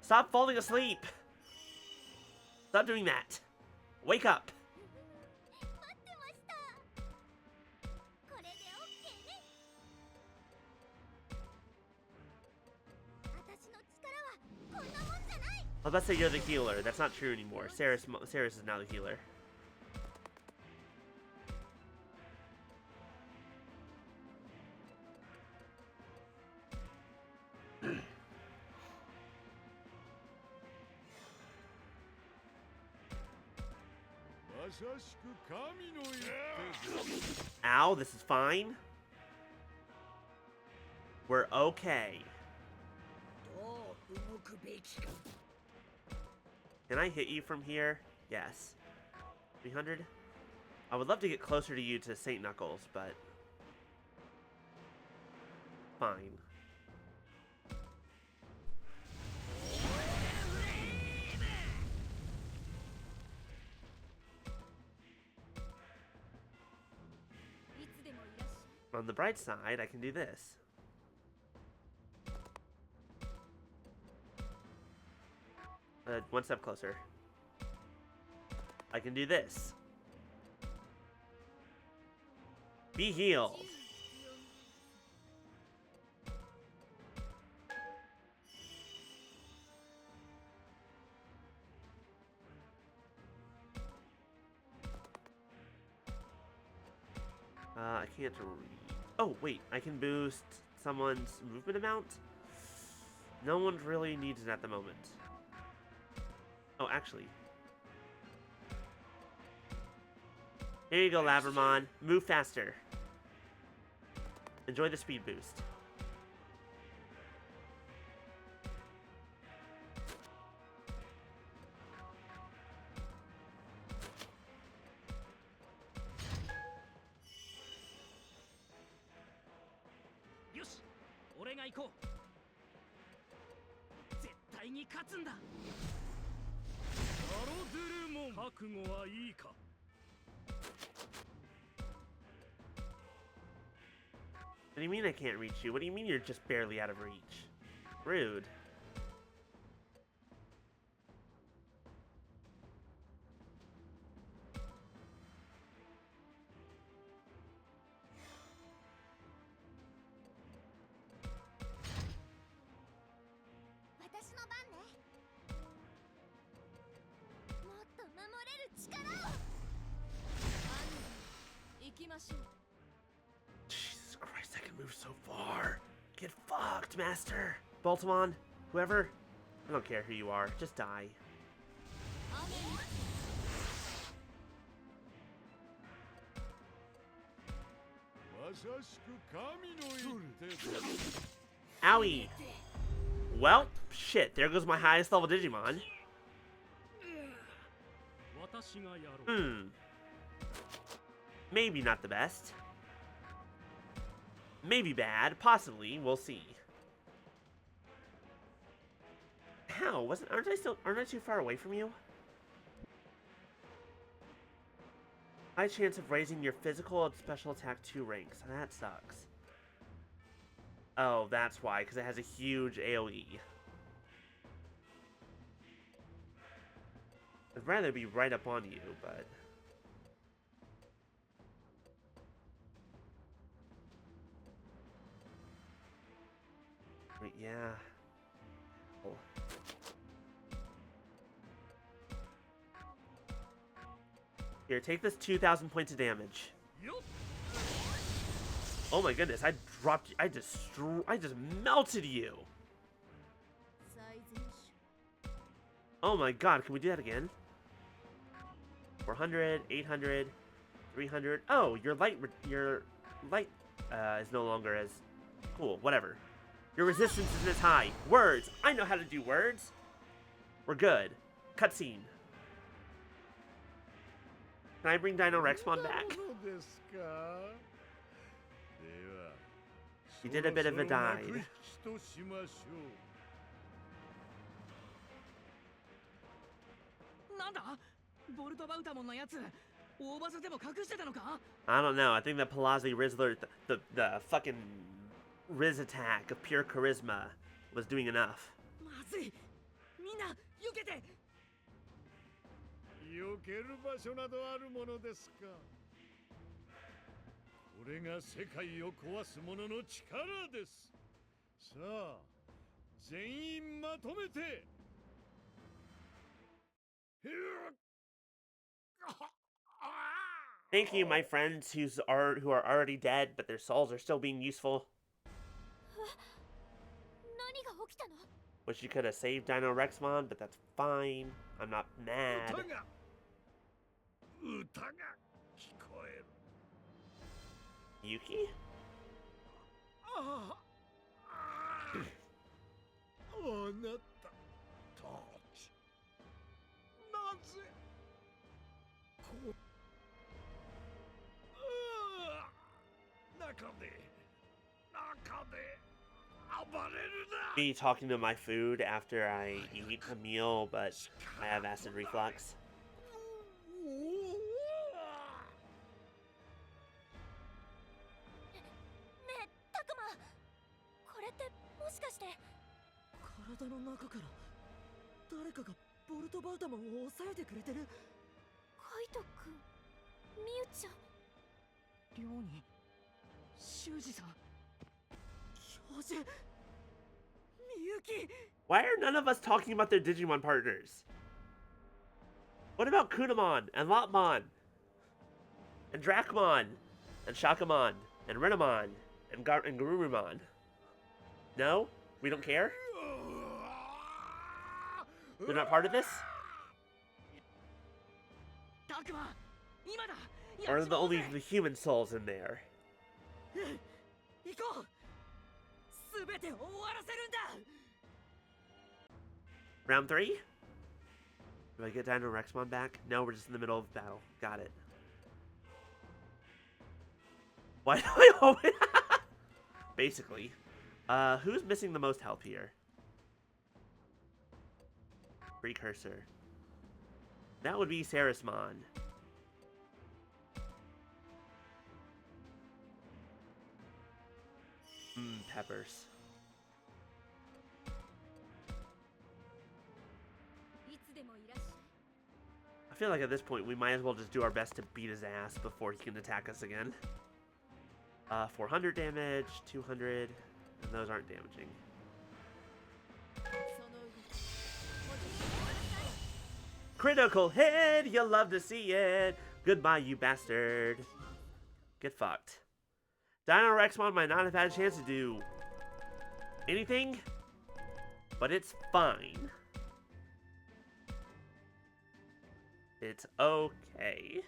Speaker 1: Stop falling asleep! Stop doing that! Wake up! I was about to say you're the healer. That's not true anymore. Ceres is now the healer. Ow, this is fine. We're okay. Can I hit you from here? Yes. 300? I would love to get closer to you to St. Knuckles, but... fine. On the bright side, I can do this. One step closer. I can do this. Be healed. I can't read. Oh, wait. I can boost someone's movement amount? No one really needs it at the moment. Oh, actually. Here you go, Labramon. Move faster. Enjoy the speed boost.
Speaker 8: Yoshi, 俺が行こう。絶対に勝つんだ。アロドゥルモン、覚悟はいいか。
Speaker 1: What do you mean I can't reach you? What do you mean you're just barely out of reach? Rude. Jesus Christ, I can move so far. Get fucked, Master. Baltimon, whoever. I don't care who you are. Just die. Owie. Well, shit. There goes my highest level Digimon. Maybe not the best. Maybe bad. Possibly. We'll see. How? Aren't I too far away from you? High chance of raising your physical and special attack 2 ranks. That sucks. Oh, that's why, because it has a huge AoE. I'd rather be right up on you, but... Wait, yeah. Oh. Here, take this 2,000 points of damage. Oh my goodness, I dropped you. I just melted you. Oh my god, can we do that again? 400, 800, 300. Oh, your light is no longer as cool. Whatever. Your resistance isn't as high. Words. I know how to do words. We're good. Cutscene. Can I bring Dino Rexmon back? He did a bit of a dive. I don't know. I think the Palazzi Rizzler, the fucking Riz attack of pure charisma was doing enough. Thank you, my friends who are already dead, but their souls are still being useful. Wish you could have saved Dino Rexmon, but that's fine. I'm not mad.
Speaker 5: あなたたち、なぜこ中で暴れるな。
Speaker 1: Me talking to my food after I eat a meal, but I have acid reflux.
Speaker 3: ねえタクマ、これってもしかして
Speaker 4: 体の中から誰かがボルトバウタマンを抑えてくれてる。
Speaker 3: カイトくん、ミユちゃん。
Speaker 8: 寮に修二さん、
Speaker 4: 教授、みゆき。
Speaker 1: Why are none of us talking about their Digimon partners? What about Kunamon and Lopmon and Dracmon and Shakamon and Renamon and Garurumon? No? We don't care? They're not part of this?
Speaker 2: タクマ、今だ。
Speaker 1: Or are the only the human souls in there?
Speaker 4: 行こう。すべて終わらせるんだ。
Speaker 1: Round 3? Do I get Dino Rexmon back? No, we're just in the middle of battle. Got it. Why do I always... Basically. Who's missing the most health here? Precursor. That would be Sarismon. Peppers. I feel like at this point we might as well just do our best to beat his ass before he can attack us again. 400 damage, 200, and those aren't damaging. Critical hit! You'll love to see it! Goodbye, you bastard. Get fucked. Dino Rexmon might not have had a chance to do anything, but it's fine. It's okay.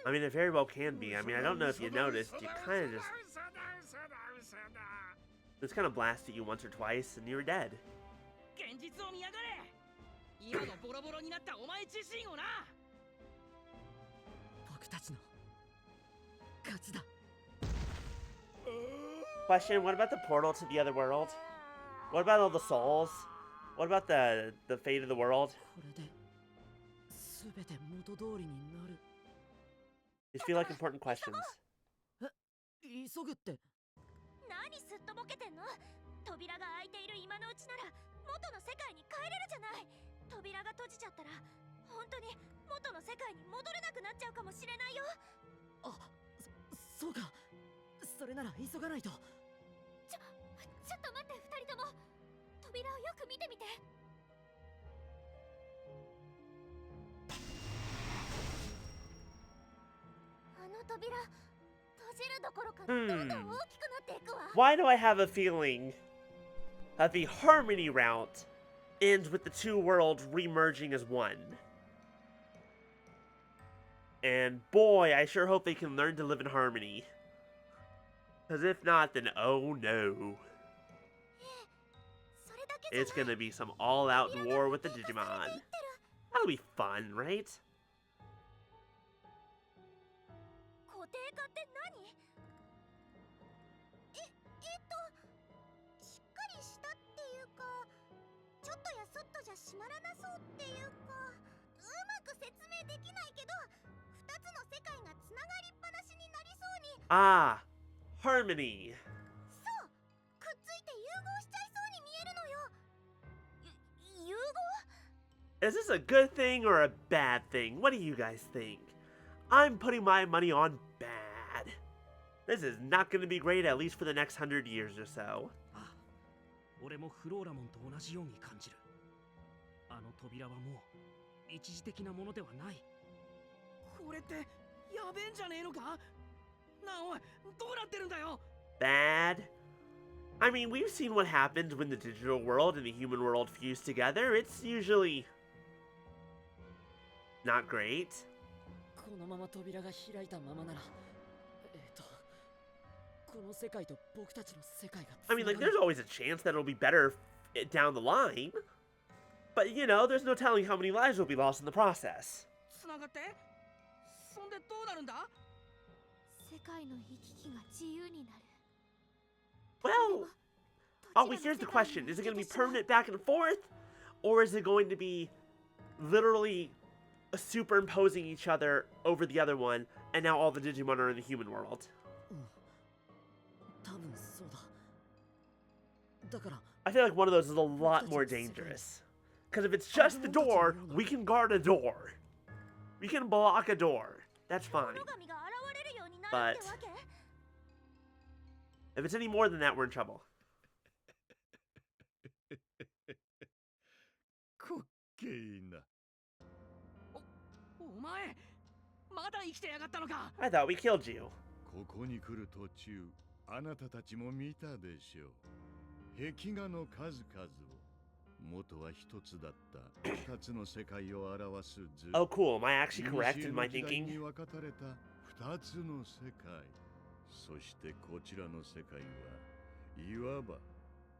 Speaker 1: I mean, it very well can be. I mean, I don't know if you noticed, you kind of just... This kind of blasted you once or twice, and you were dead.
Speaker 2: 現実を見やがれ。今のボロボロになったお前自身をな。
Speaker 4: 僕たちの勝ちだ。
Speaker 1: Question, what about the portal to the other world? What about all the souls? What about the fate of the world?
Speaker 4: これで全て元通りになる。
Speaker 1: These feel like important questions.
Speaker 4: 急ぐって。
Speaker 3: 何すっとぼけてんの？扉が開いている今のうちなら元の世界に帰れるじゃない。扉が閉じちゃったら本当に元の世界に戻れなくなっちゃうかもしれないよ。
Speaker 4: あ、そうか。それなら急がないと。
Speaker 3: ちょっと待って、二人とも。扉をよく見てみて。あの扉、閉じるどころかどんどん大きくなっていくわ。
Speaker 1: Why do I have a feeling that the Harmony route ends with the two worlds remerging as one? And boy, I sure hope they can learn to live in harmony. Because if not, then oh no. It's gonna be some all-out war with the Digimon. That'll be fun, right?
Speaker 3: 固定化って何？しっかりしたっていうか、ちょっとやそっとじゃ閉まらなそうっていうか、うまく説明できないけど、二つの世界がつながりっぱなしになりそうに。
Speaker 1: Ah, harmony.
Speaker 3: そう、くっついて融合しちゃいそうに見えるのよ。融合？
Speaker 1: Is this a good thing or a bad thing? What do you guys think? I'm putting my money on bad. This is not going to be great, at least for the next 100 years or so.
Speaker 8: あ、俺もフローラモンと同じように感じる。あの扉はもう一時的なものではない。
Speaker 2: これってやべえんじゃねえのか？なあおい、どうなってるんだよ。
Speaker 1: Bad. I mean, we've seen what happens when the digital world and the human world fuse together. It's usually not great.
Speaker 4: このまま扉が開いたままなら、この世界と僕たちの世界が
Speaker 1: I mean, like, there's always a chance that it'll be better down the line. But, you know, there's no telling how many lives will be lost in the process.
Speaker 2: つながって、そんでどうなるんだ。
Speaker 3: 世界の行き来が自由になる。
Speaker 1: Well, oh, wait, here's the question. Is it going to be permanent back and forth? Or is it going to be literally superimposing each other over the other one, and now all the Digimon are in the human world?
Speaker 4: 多分そうだ。だから
Speaker 1: I feel like one of those is a lot more dangerous. Because if it's just the door, we can guard a door. We can block a door. That's fine. But if it's any more than that, we're in trouble.
Speaker 9: こっけいな。
Speaker 2: お前、まだ生きてやがったのか。
Speaker 1: I thought we killed you.
Speaker 9: ここに来る途中、あなたたちも見たでしょう。壁画の数々を。元は一つだった二つの世界を表す図。
Speaker 1: Oh, cool. Am I actually correct in my thinking?
Speaker 9: に分かたれた二つの世界。そしてこちらの世界はいわば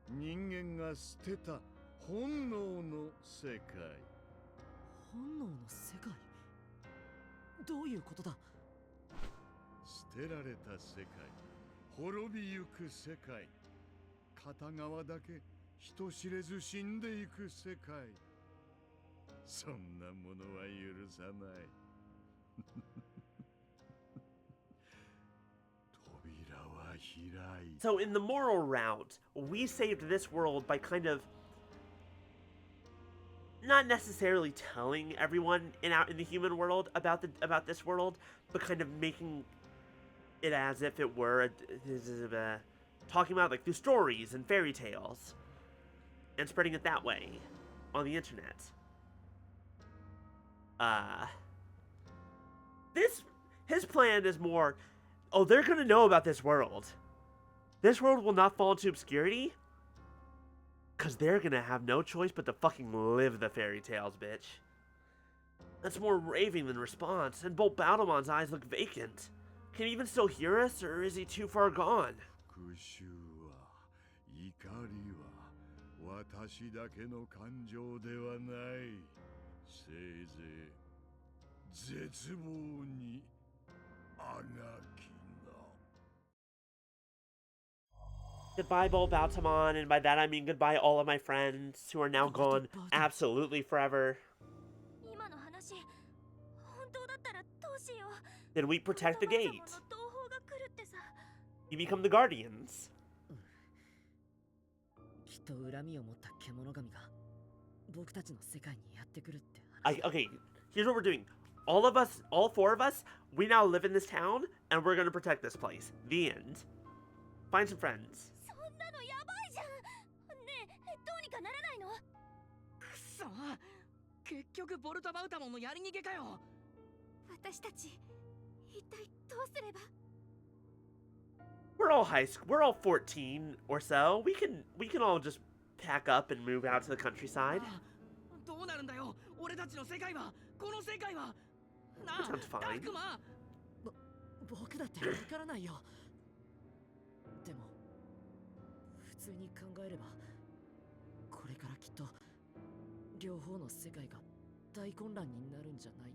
Speaker 9: 人間が捨てた本能の世界。
Speaker 4: 本能の世界？どういうことだ？
Speaker 9: 捨てられた世界、滅びゆく世界、片側だけ人知れず死んでいく世界。そんなものは許さない。扉は開いた。
Speaker 1: So in the moral route, we saved this world by kind of not necessarily telling everyone in the human world about this world, but kind of making it as if it were talking about like through stories and fairy tales and spreading it that way on the internet. His plan is more, oh, they're gonna know about this world. This world will not fall into obscurity, because they're gonna have no choice but to fucking live the fairy tales, bitch. That's more raving than response, and Bolt Battlemon's eyes look vacant. Can he even still hear us, or is he too far gone?
Speaker 9: 復讐は、怒りは、私だけの感情ではない。せいぜい、絶望にあがきな。
Speaker 1: Goodbye, Bolt Baltamon, and by that I mean goodbye all of my friends who are now gone absolutely forever.
Speaker 3: 今の話、本当だったらどうしよう。
Speaker 1: Then we protect the gate.
Speaker 3: の同胞が来るってさ。
Speaker 1: You become the guardians.
Speaker 4: きっと恨みを持った獣神が僕たちの世界にやってくるって話。
Speaker 1: Okay, here's what we're doing. All of us, all four of us, we now live in this town, and we're gonna protect this place. The end. Find some friends.
Speaker 3: そんなのやばいじゃん。ねえ、どうにかならないの？
Speaker 2: くそ、結局ボルトバウタモンのやり逃げかよ。
Speaker 3: 私たち一体どうすれば？
Speaker 1: We're all high school. We're all 14 or so. We can all just pack up and move out to the countryside.
Speaker 2: どうなるんだよ。俺たちの世界は、この世界は。なあ、
Speaker 1: That sounds fine.
Speaker 2: ダクマ。
Speaker 4: 僕だってわからないよ。でも普通に考えればこれからきっと両方の世界が大混乱になるんじゃない？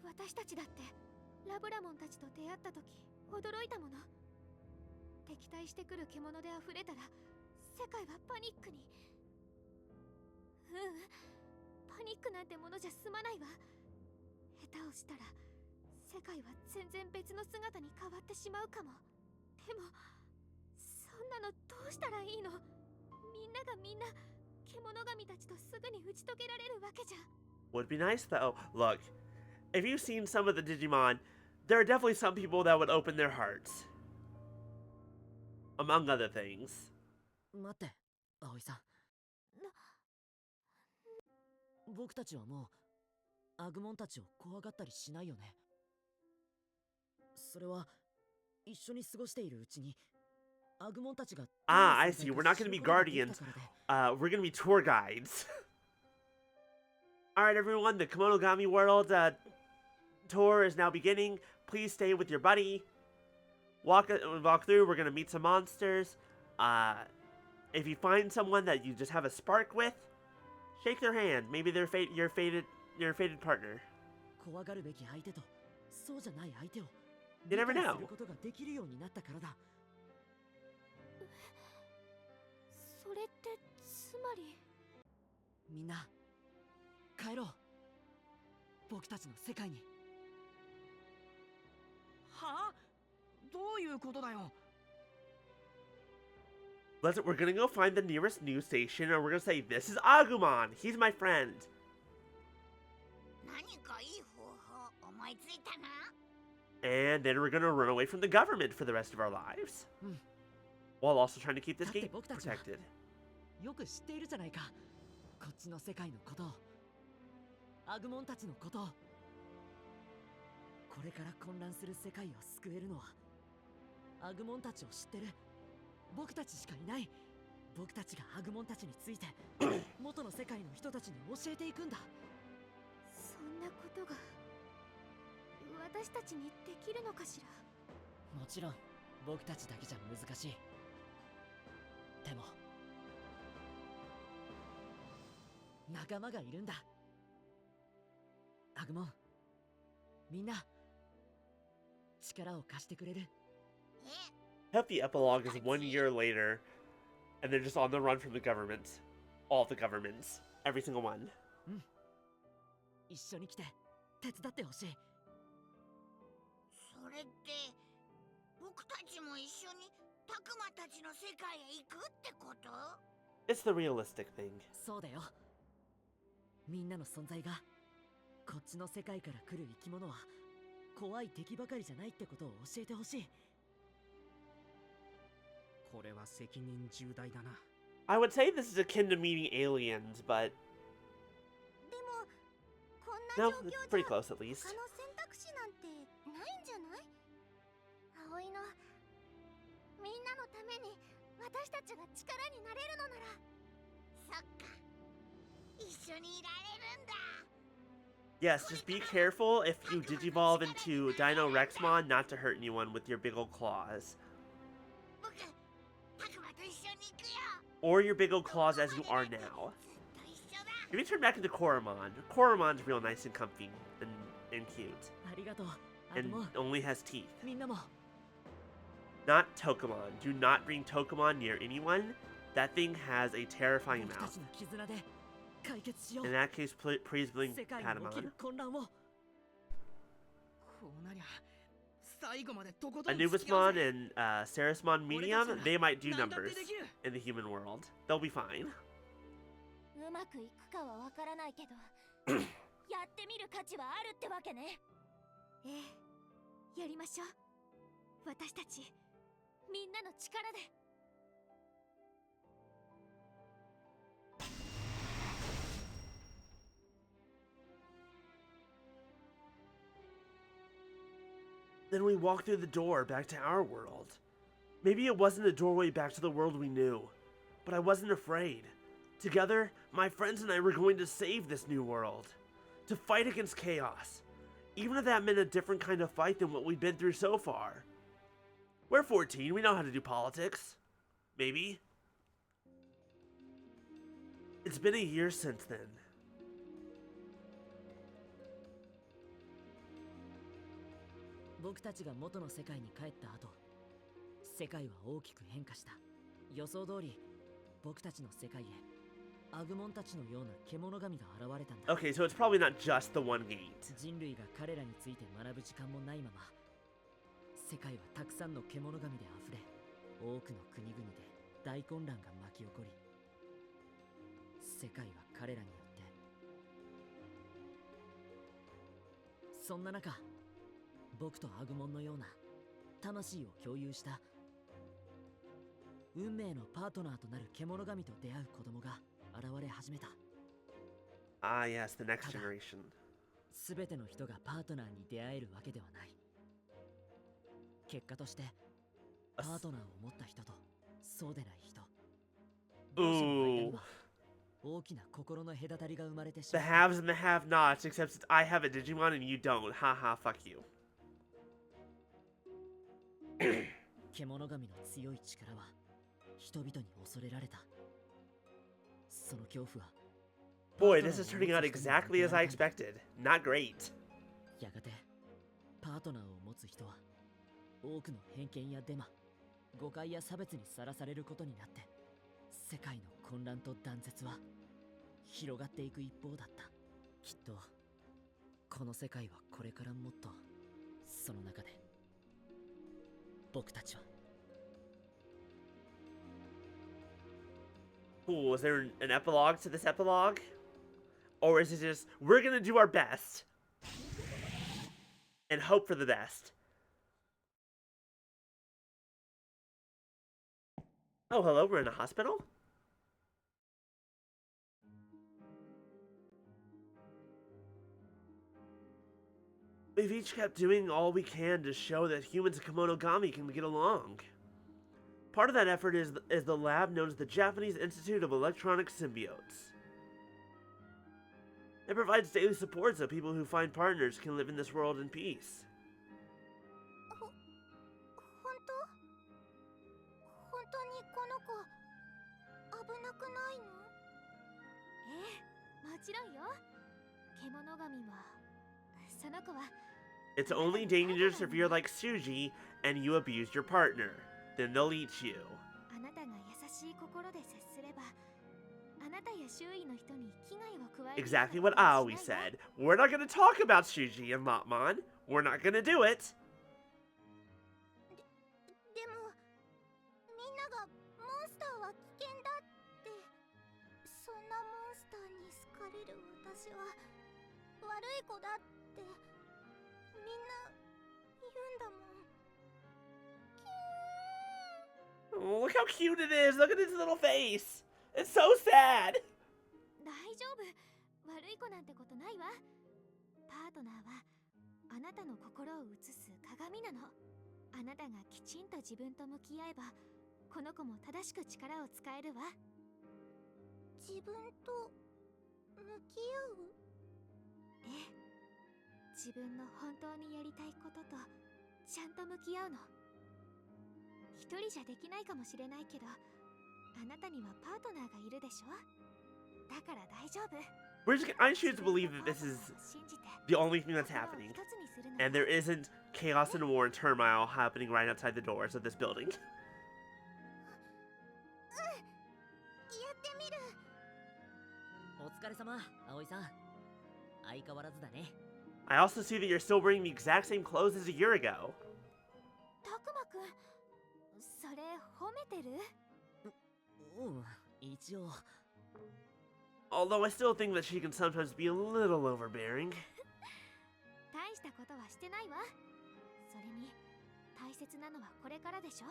Speaker 3: 私たちだってラブラモンたちと出会った時驚いたもの。敵対してくる獣で溢れたら世界はパニックに。パニックなんてものじゃ済まないわ。下手をしたら世界は全然別の姿に変わってしまうかも。でもそんなのどうしたらいいの？みんながみんな獣神たちとすぐに打ち解けられるわけじゃん。
Speaker 1: Would be nice though. Look, if you've seen some of the Digimon, there are definitely some people that would open their hearts. Among other things.
Speaker 4: 待って、葵さん。僕たちはもうアグモンたちを怖がったりしないよね。それは一緒に過ごしているうちにアグモンたちが
Speaker 1: Ah, I see. We're not going to be guardians. We're going to be tour guides. All right, everyone. The Kemonogami World tour is now beginning. Please stay with your buddy. Walk through. We're going to meet some monsters. If you find someone that you just have a spark with, shake their hand. Maybe they're your fated partner.
Speaker 4: 怖がるべき相手とそうじゃない相手を
Speaker 1: You never
Speaker 4: 理解
Speaker 1: know.
Speaker 4: することができるようになったからだ。
Speaker 3: それってつまり
Speaker 4: みんな帰ろう。僕たちの世界に。
Speaker 2: はあ？どういうことだよ。
Speaker 1: We're gonna go find the nearest news station, and we're gonna say, "This is Agumon. He's my friend."
Speaker 10: 何かいい方法思いついたな。
Speaker 1: And then we're gonna run away from the government for the rest of our lives, while also trying to keep this gate protected.
Speaker 4: よく知っているじゃないか。こっちの世界のことを。アグモンたちのことを。これから混乱する世界を救えるのはアグモンたちを知ってる僕たちしかいない。僕たちがアグモンたちについて元の世界の人たちに教えていくんだ。
Speaker 3: そんなことが私たちにできるのかしら。
Speaker 4: もちろん僕たちだけじゃ難しい。でも仲間がいるんだ。アグモン、みんな力を貸してくれる？
Speaker 1: Hope the epilogue is 1 year later, and they're just on the run from the government. All the governments. Every single one.
Speaker 4: 一緒に来て手伝ってほしい。
Speaker 10: それって僕たちも一緒にタクマたちの世界へ行くってこと？
Speaker 1: It's the realistic thing.
Speaker 4: そうだよ。みんなの存在がこっちの世界から来る生き物は怖い敵ばかりじゃないってことを教えてほしい。
Speaker 8: これは責任重大だな。
Speaker 1: I would say this is akin to meeting aliens, but
Speaker 3: でもこんな
Speaker 1: no,
Speaker 3: 状況
Speaker 1: it's
Speaker 3: じゃ
Speaker 1: pretty close at least.
Speaker 3: 他の選択肢なんてないんじゃない？葵のみんなのために私たちが力になれるのなら。
Speaker 10: そっか、一緒にいられるんだ。
Speaker 1: Yes, just be careful if you digivolve into Dino Rexmon not to hurt anyone with your big old claws.
Speaker 10: 僕、タクマと一緒に行くよ。
Speaker 1: Or your big old claws as you are now.
Speaker 10: ずっと一緒だ。
Speaker 1: Maybe turn back into Koromon. Koromon's real nice and comfy and cute.
Speaker 4: ありがとう、アグ
Speaker 1: And
Speaker 4: モン。
Speaker 1: only has teeth.
Speaker 4: みんなも
Speaker 1: Not Tokamon. Do not bring Tokamon near anyone. That thing has a terrifying
Speaker 4: 僕た
Speaker 1: mouth.
Speaker 4: ちの絆で解決しよ
Speaker 1: In
Speaker 4: う。
Speaker 1: that case, please bring
Speaker 4: 世界に起き
Speaker 1: Patamon.
Speaker 4: る混乱を。
Speaker 2: こうなりゃ最後までとことん
Speaker 1: Anubismon and Sarismon Medium, they might do
Speaker 2: なんだって
Speaker 1: numbers
Speaker 2: できる。
Speaker 1: in the human world. They'll be fine.
Speaker 3: うまくいくかはわからないけどやってみる価値はあるってわけね。ええ、やりましょう。私たちみんなの力で。
Speaker 1: Then we walk through the door back to our world. Maybe it wasn't a doorway back to the world we knew, but I wasn't afraid. Together, my friends and I were going to save this new world, to fight against chaos, even if that meant a different kind of fight than what we've been through so far. We're 14, we know how to do politics. Maybe. It's been a year since then.
Speaker 4: 僕たちが元の世界に帰った後、世界は大きく変化した。予想通り、僕たちの世界へアグモンたちのような獣神が現れたんだ。
Speaker 1: Okay, so it's probably not just the one gate.
Speaker 4: 人類が彼らについて学ぶ時間もないまま、世界はたくさんの獣神で溢れ、多くの国々で大混乱が巻き起こり、世界は彼らによってそんな中、僕とアグモンのような魂を共有した運命のパートナーとなる獣神と出会う子供が現れ始めた。
Speaker 1: Ah, yes, the next generation.
Speaker 4: すべての人がパートナーに出会えるわけではない。結果としてパートナーを持った人とそうでない人、
Speaker 1: Ooh.
Speaker 4: 大きな心の隔たりが生まれてし
Speaker 1: The
Speaker 4: まう。
Speaker 1: haves and the have-nots, except I have a Digimon and you don't. Haha, fuck you.
Speaker 4: 獣神の強い力は人々に恐れられた。その恐怖は
Speaker 1: Boy, this is turning out exactly as I expected. Not great.
Speaker 4: やがてパートナーを持つ人は多くの偏見やデマ、誤解や差別にさらされることになって、世界の混乱と断絶は広がっていく一方だった。きっとこの世界はこれからもっと、その中で僕たちは。
Speaker 1: Cool, is there an epilogue to this epilogue? Or is it just, we're gonna do our best and hope for the best? Oh, hello, we're in a hospital? We've each kept doing all we can to show that humans and Kemonogami can get along. Part of that effort is the lab known as the Japanese Institute of Electronic Symbiotes. It provides daily support so people who find partners can live in this world in peace.
Speaker 3: 本当にこの子危なくないの？ええ、もちろんよ。獣神はその子は
Speaker 1: It's only dangerous if you're like Suji and you abuse your partner. Then they'll eat you.
Speaker 3: あなたが優しい心で接すれば、あなたや周囲の人に危害を加える。
Speaker 1: Exactly what I always said. We're not gonna talk about Shuji and Mopmon. We're not gonna do it.
Speaker 3: でもみんながモンスターは危険だって、そんなモンスターに好かれる私は悪い子だってみんな言うんだもん。
Speaker 1: Oh, look how cute it is. Look at its little face. It's so sad.
Speaker 3: 大丈夫、悪い子なんてことないわ。パートナーはあなたの心を映す鏡なの。あなたがきちんと自分と向き合えば、この子も正しく力を使えるわ。自分と向き合う？ええ、自分の本当にやりたいこととちゃんと向き合うの。一人じゃできないかもしれないけど、あなたにはパートナーがいるでしょ。だから大丈夫。
Speaker 1: I choose to believe that this is the only thing that's happening. And there isn't chaos and war and turmoil happening right outside the doors of this building.
Speaker 3: やってみる。
Speaker 4: お疲れ様、葵さん。相変わらずだね。
Speaker 1: I also see that you're still wearing the exact same clothes as a year ago.
Speaker 3: たくまくん、それ褒めてる？
Speaker 4: うん、一応。
Speaker 1: Although I still think that she can sometimes be a little overbearing.
Speaker 3: 大したことはしてないわ。それに大切なのはこれからでしょ。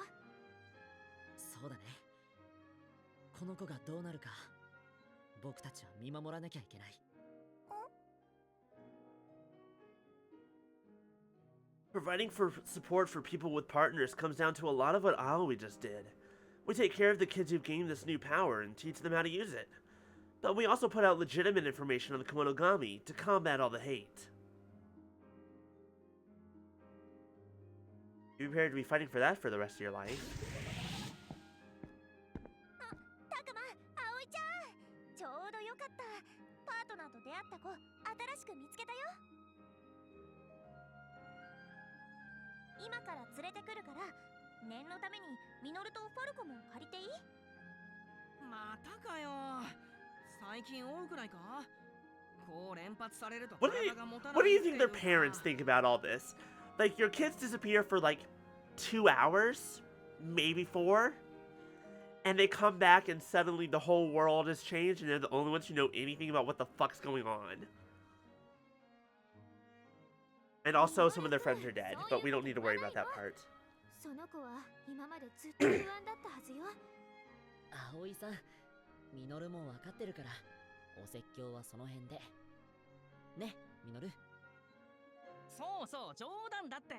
Speaker 4: そうだね。この子がどうなるか、僕たちは見守らなきゃいけない。
Speaker 1: Providing for support for people with partners comes down to a lot of what Aoi just did. We take care of the kids who've gained this new power and teach them how to use it. But we also put out legitimate information on the Kemonogami to combat all the hate. You prepared to be fighting for that for the rest of your life?
Speaker 3: たくま、葵ちゃん、ちょうどよかった。パートナーと出会った子、新しく見つけたよ。今から連れてくるから、念のためにミノルとファルコも借りていい？
Speaker 2: またかよ。最近多くないか？こう連発されると
Speaker 1: What do you think their parents think about all this? Like, your kids disappear for like 2 hours? Maybe 4? And they come back and suddenly the whole world has changed and they're the only ones who know anything about what the fuck's going on. And also some of their friends are dead, but we don't need to worry about that part.
Speaker 3: その子は今までずっと不安だったはずよ。
Speaker 4: 葵さん、ミノルも分かってるから、お説教はその辺で。ね、ミノル。
Speaker 2: そうそう、冗談だって。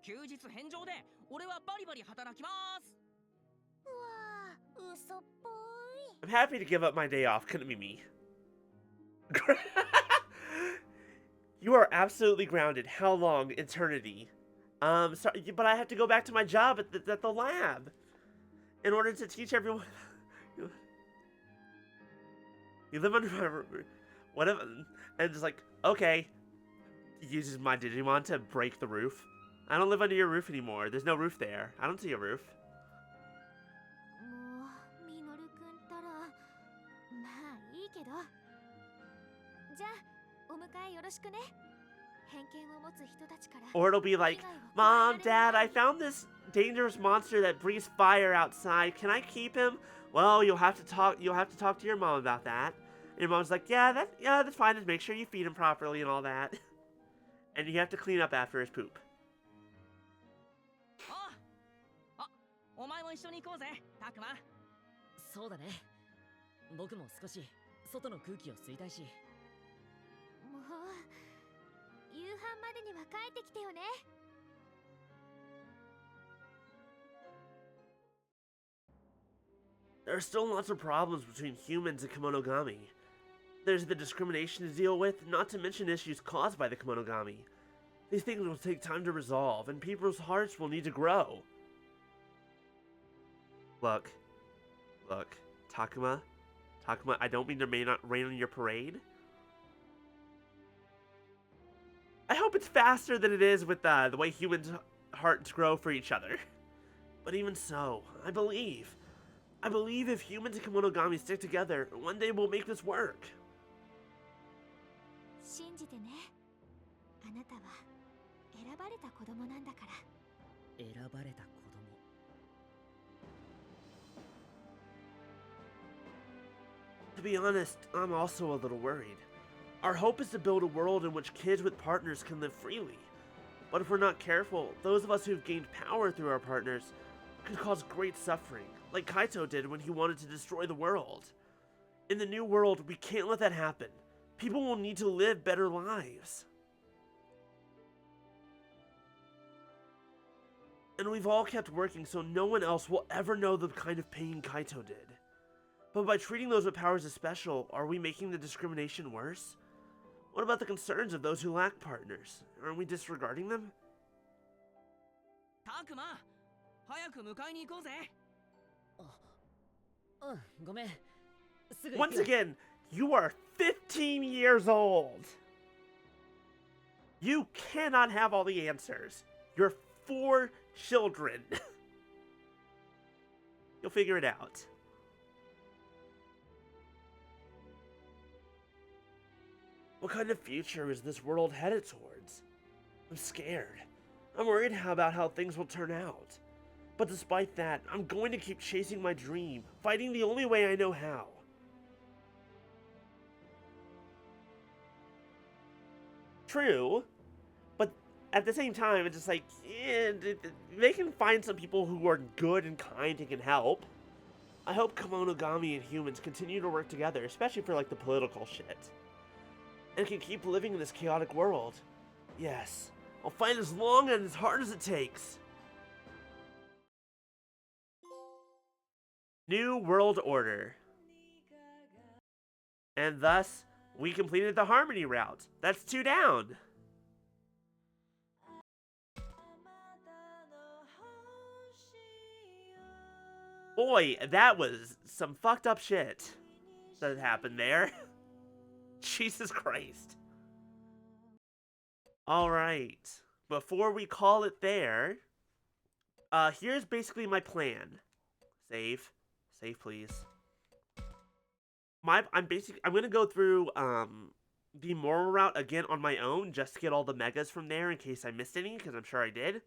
Speaker 2: 休日返上で俺はバリバリ働きます。
Speaker 3: うわー、嘘っぽい。
Speaker 1: I'm happy to give up my day off. Couldn't be me. You are absolutely grounded. How long? Eternity. Sorry, but I have to go back to my job at the lab in order to teach everyone. You live under my whatever, and it's like, okay. Uses my Digimon to break the roof. I don't live under your roof anymore. There's no roof there. I don't see a roof.
Speaker 3: もうミノルくんったらまあいいけど、じゃあお迎えよろしくね。偏見を持つ人たちから。
Speaker 1: Or it'll be like, Mom, Dad, I found this dangerous monster that breathes fire outside. Can I keep him? Well, you'll have to talk to your mom about that. And your mom's like, yeah, that's fine. Just make sure you feed him properly and all that. And you have to clean up after his poop.
Speaker 2: あ、お前も一緒に行こうぜ、タクマ。
Speaker 4: そうだね。僕も少し外の空気を吸いたいし。
Speaker 3: もう夕飯までには帰ってきてよね。
Speaker 1: There are still lots of problems between humans and Kemonogami. There's the discrimination to deal with, not to mention issues caused by the Kemonogami. These things will take time to resolve, and people's hearts will need to grow. Look, Takuma, I don't mean to rain on your parade. I hope it's faster than it is with the way humans' hearts grow for each other. But even so, I believe if humans and Kemonogami stick together, one day we'll make this work.
Speaker 3: 信じてね。あなたは選ばれた子供なんだから。
Speaker 4: 選ばれた子供。
Speaker 1: To be honest, I'm also a little worried. Our hope is to build a world in which kids with partners can live freely. But if we're not careful, those of us who've gained power through our partners could cause great suffering, like Kaito did when he wanted to destroy the world. In the new world, we can't let that happen. People will need to live better lives. And we've all kept working so no one else will ever know the kind of pain Kaito did. But by treating those with powers as special, are we making the discrimination worse? What about the concerns of those who lack partners? Aren't we disregarding them?
Speaker 2: タクマ、早く迎えに行こうぜ。
Speaker 4: ごめん。すぐ行く
Speaker 1: Once again, you are 15 years old. You cannot have all the answers. You're 4 children. You'll figure it out. What kind of future is this world headed towards? I'm scared. I'm worried about how things will turn out. But despite that, I'm going to keep chasing my dream, fighting the only way I know how. True, but at the same time, it's just like, they can find some people who are good and kind and can help. I hope Kemonogami and humans continue to work together, especially for like the political shit. And can keep living in this chaotic world. Yes, I'll fight as long and as hard as it takes. New World Order. And thus, we completed the Harmony route. That's 2 down. Boy, that was some fucked up shit that happened there. Jesus Christ. Alright. Before we call it there, here's basically my plan. Save. Save, please. I'm gonna go through, the moral route again on my own, just to get all the megas from there in case I missed any, because I'm sure I did.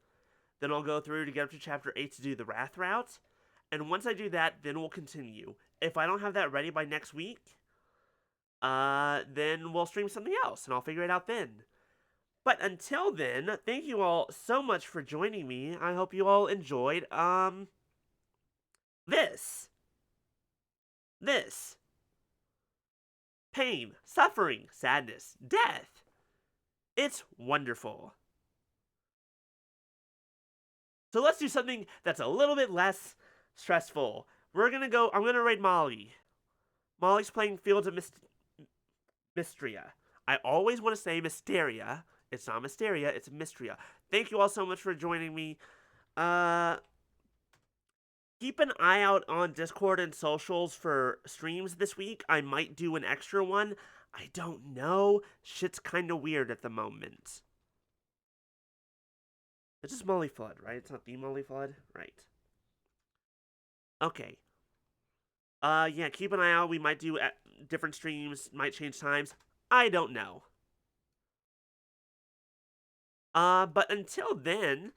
Speaker 1: Then I'll go through to get up to Chapter 8 to do the Wrath route. And once I do that, then we'll continue. If I don't have that ready by next week, then we'll stream something else, and I'll figure it out then. But until then, thank you all so much for joining me. I hope you all enjoyed, this. Pain, suffering, sadness, death. It's wonderful. So let's do something that's a little bit less stressful. I'm gonna raid Molly. Molly's playing Fields of Mystria. I always want to say Mysteria. It's not Mysteria, it's Mystria. Thank you all so much for joining me. Keep an eye out on Discord and socials for streams this week. I might do an extra one. I don't know. Shit's kind of weird at the moment. It's just Molly Flood, right? It's not the Molly Flood? Right. Okay. Yeah, keep an eye out. We might do different streams, might change times. I don't know. But until then,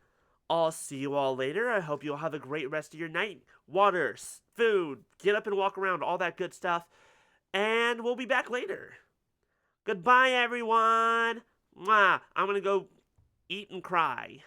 Speaker 1: I'll see you all later. I hope you'll have a great rest of your night. Water, food, get up and walk around, all that good stuff. And we'll be back later. Goodbye, everyone. Mwah. I'm gonna go eat and cry.